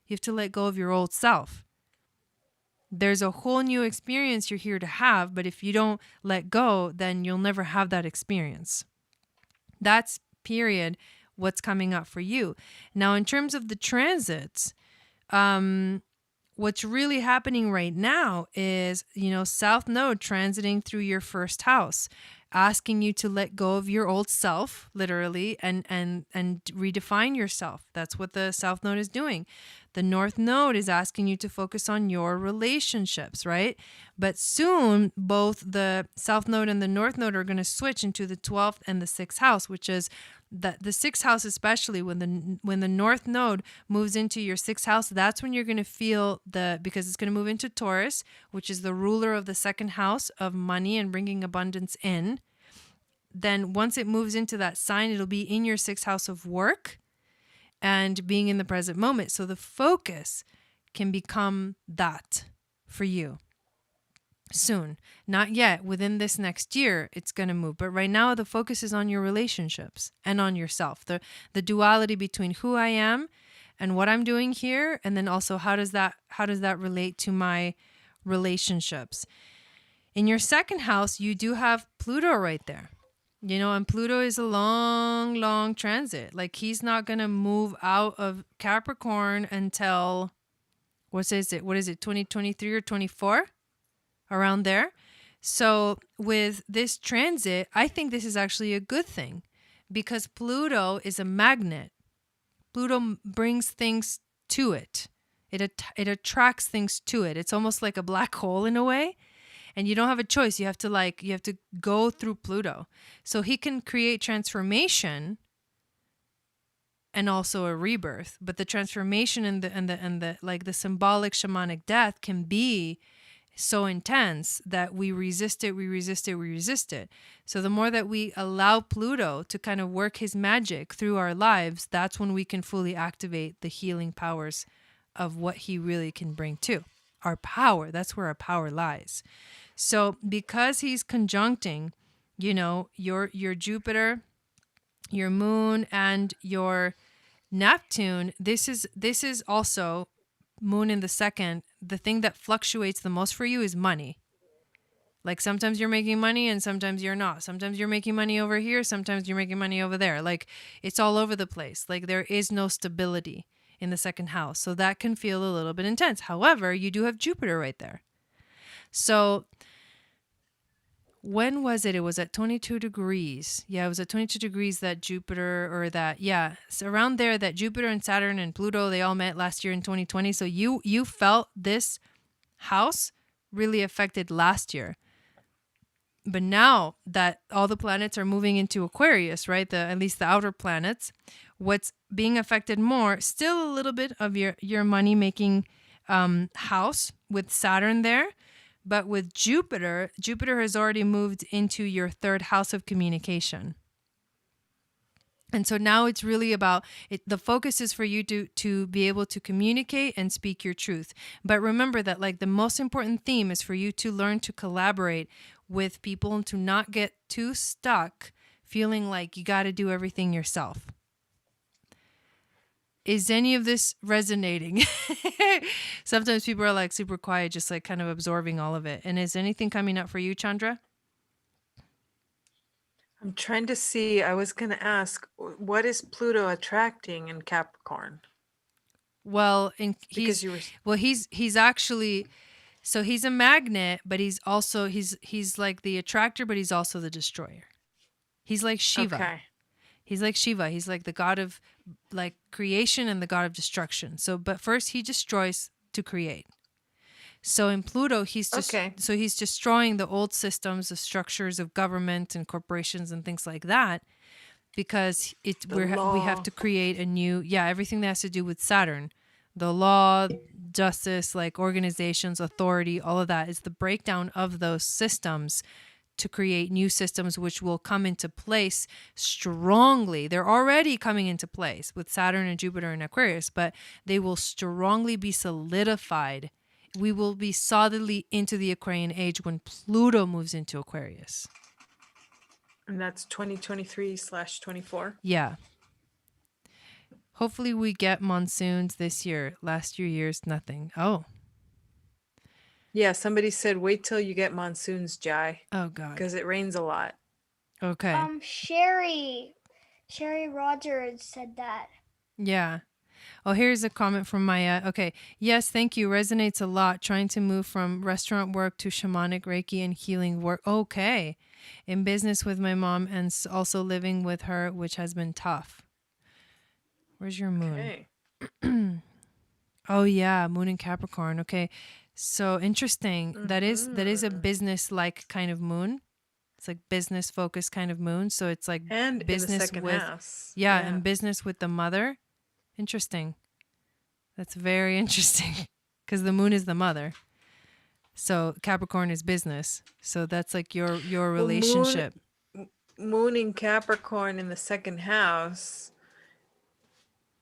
You have to let go of your old self. There's a whole new experience you're here to have, but if you don't let go, then you'll never have that experience. That's period what's coming up for you. Now, in terms of the transits, what's really happening right now is, South Node transiting through your first house, asking you to let go of your old self, literally, and redefine yourself. That's what the South Node is doing. The North Node is asking you to focus on your relationships, right? But soon, both the South Node and the North Node are going to switch into the 12th and the 6th house, which is the 6th house, especially when the North Node moves into your 6th house. That's when you're going to feel because it's going to move into Taurus, which is the ruler of the 2nd house of money and bringing abundance in. Then once it moves into that sign, it'll be in your 6th house of work and being in the present moment. So the focus can become that for you soon. Not yet. Within this next year, it's going to move. But right now, the focus is on your relationships and on yourself. The duality between who I am and what I'm doing here. And then also, how does that relate to my relationships? In your 2nd house, you do have Pluto right there. And Pluto is a long, long transit. Like he's not going to move out of Capricorn until, what is it, 2023 or 24? Around there. So with this transit, I think this is actually a good thing because Pluto is a magnet. Pluto brings things to it. It attracts things to it. It's almost like a black hole in a way. And you don't have a choice. You have to go through Pluto. So he can create transformation and also a rebirth. But the transformation and the like the symbolic shamanic death can be so intense that we resist it. So the more that we allow Pluto to kind of work his magic through our lives, that's when we can fully activate the healing powers of what he really can bring to our power. That's where our power lies. So because he's conjuncting, your Jupiter, your moon, and your Neptune, this is also moon in the 2nd. The thing that fluctuates the most for you is money. Like sometimes you're making money and sometimes you're not. Sometimes you're making money over here. Sometimes you're making money over there. Like it's all over the place. Like there is no stability in the 2nd house. So that can feel a little bit intense. However, you do have Jupiter right there. So when was it? It was at 22 degrees. Yeah, it was at 22 degrees that so around there that Jupiter and Saturn and Pluto, they all met last year in 2020. So you felt this house really affected last year. But now that all the planets are moving into Aquarius, right? At least the outer planets, what's being affected more, still a little bit of your money making house with Saturn there. But with Jupiter has already moved into your 3rd house of communication. And so now it's really about it. The focus is for you to be able to communicate and speak your truth. But remember that like the most important theme is for you to learn to collaborate with people and to not get too stuck feeling like you got to do everything yourself. Is any of this resonating? Sometimes people are like super quiet, just like kind of absorbing all of it. And is anything coming up for you, Chandra? I'm trying to see. I was going to ask, what is Pluto attracting in Capricorn? Well, he's actually, so he's a magnet, but he's also he's like the attractor, but he's also the destroyer. He's like Shiva. Okay. He's like Shiva. He's like the god of like creation and the god of destruction. So, but first he destroys to create. So in Pluto, he's destroying the old systems, the structures of government and corporations and things like that, because we have to create a new, everything that has to do with Saturn, the law, justice, like organizations, authority, all of that is the breakdown of those systems to create new systems which will come into place strongly. They're already coming into place with Saturn and Jupiter and Aquarius, but they will strongly be solidified. We will be solidly into the Aquarian age when Pluto moves into Aquarius. And that's 2023/24. Yeah. Hopefully we get monsoons this year. Last year's nothing. Oh. Yeah, somebody said wait till you get monsoons, Jai, Oh God. because it rains a lot. Okay. Sherry Rogers said that. Yeah. Oh, here's a comment from Maya. Okay. Yes, thank you. Resonates a lot. Trying to move from restaurant work to shamanic Reiki and healing work. Okay. In business with my mom and also living with her, which has been tough. Where's your moon? Okay. Oh yeah, moon in Capricorn. Okay. So interesting. That is a business like kind of moon. It's like business focused kind of moon. So it's like And business in the second with house. yeah, and business with the mother. Interesting. That's very interesting because the moon is the mother. So Capricorn is business. So that's like your relationship. Moon in Capricorn in the second house.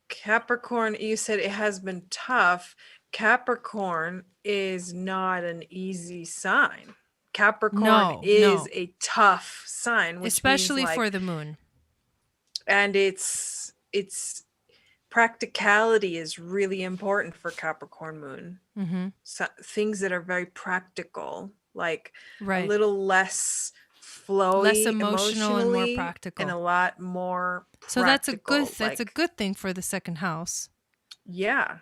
Capricorn, you said it has been tough. Capricorn is not an easy sign. Capricorn is a tough sign, which especially means for the moon. And it's practicality is really important for Capricorn moon. Mm-hmm. So, things that are very practical, like Right. a little less flowy, less emotional and more emotionally, practical, and a lot more practical. So that's a good thing for the second house. Yeah.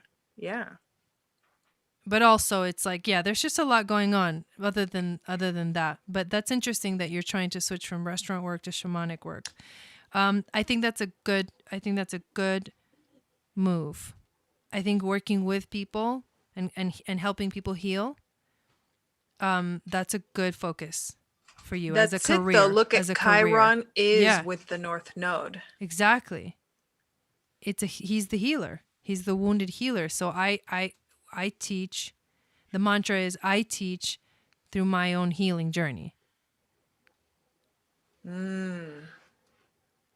But also it's like, yeah, there's just a lot going on other than that. But that's interesting that you're trying to switch from restaurant work to shamanic work. I think that's a good move. I think working with people and helping people heal, that's a good focus for you That's as a career. Though. Look at as a Chiron career. is with the North Node. Exactly. He's the healer. He's the wounded healer. So I teach. The mantra is I teach through my own healing journey.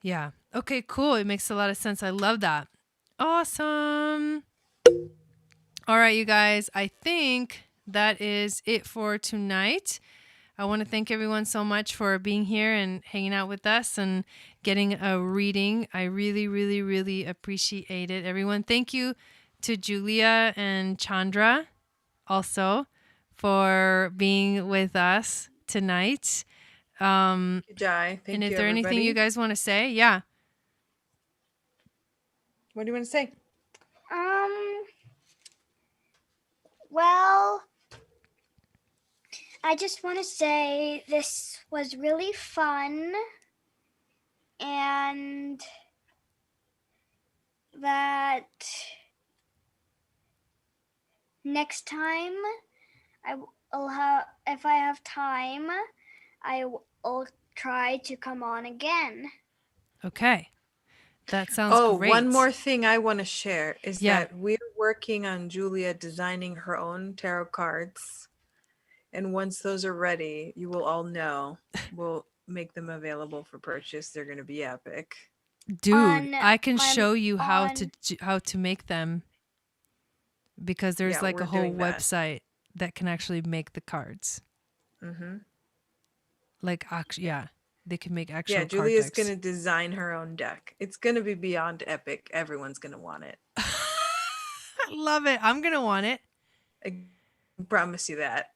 Yeah. Okay, cool. It makes a lot of sense. I love that. Awesome. All right, you guys. I think that is it for tonight. I want to thank everyone so much for being here and hanging out with us and getting a reading. I really, really, really appreciate it. Everyone, thank you to Julia and Chandra also for being with us tonight. Jai, thank and is you, there everybody. anything you guys want to say? Yeah. What do you want to say? Well, I just want to say this was really fun and that next time if I have time, I will try to come on again. Okay. That sounds great. One more thing I want to share is that we're working on Julia designing her own tarot cards. And once those are ready, you will all know. We'll make them available for purchase. They're going to be epic. Dude, I can show you how to make them because there's like a whole website that can actually make the cards. Mm-hmm. Like, yeah. They can make actual card decks. Yeah, Julia's going to design her own deck. It's going to be beyond epic. Everyone's going to want it. I love it. I'm going to want it. I promise you that.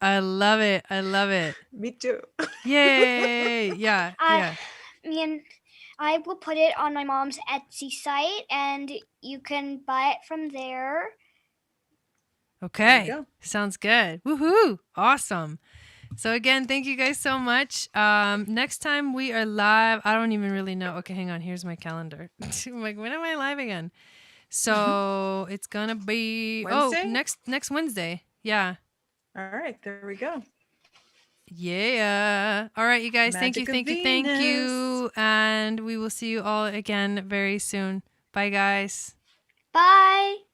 I love it. I love it. Me too. Yay. Yeah. I will put it on my mom's Etsy site and you can buy it from there. Okay. Sounds good. Woohoo. Awesome. So again, thank you guys so much. Next time we are live. I don't even really know. Okay, hang on. Here's my calendar. I'm like, when am I live again? So it's gonna be Wednesday? next Wednesday. Yeah. All right, there we go. Yeah. All right, you guys. Magic thank you. And we will see you all again very soon. Bye, guys. Bye.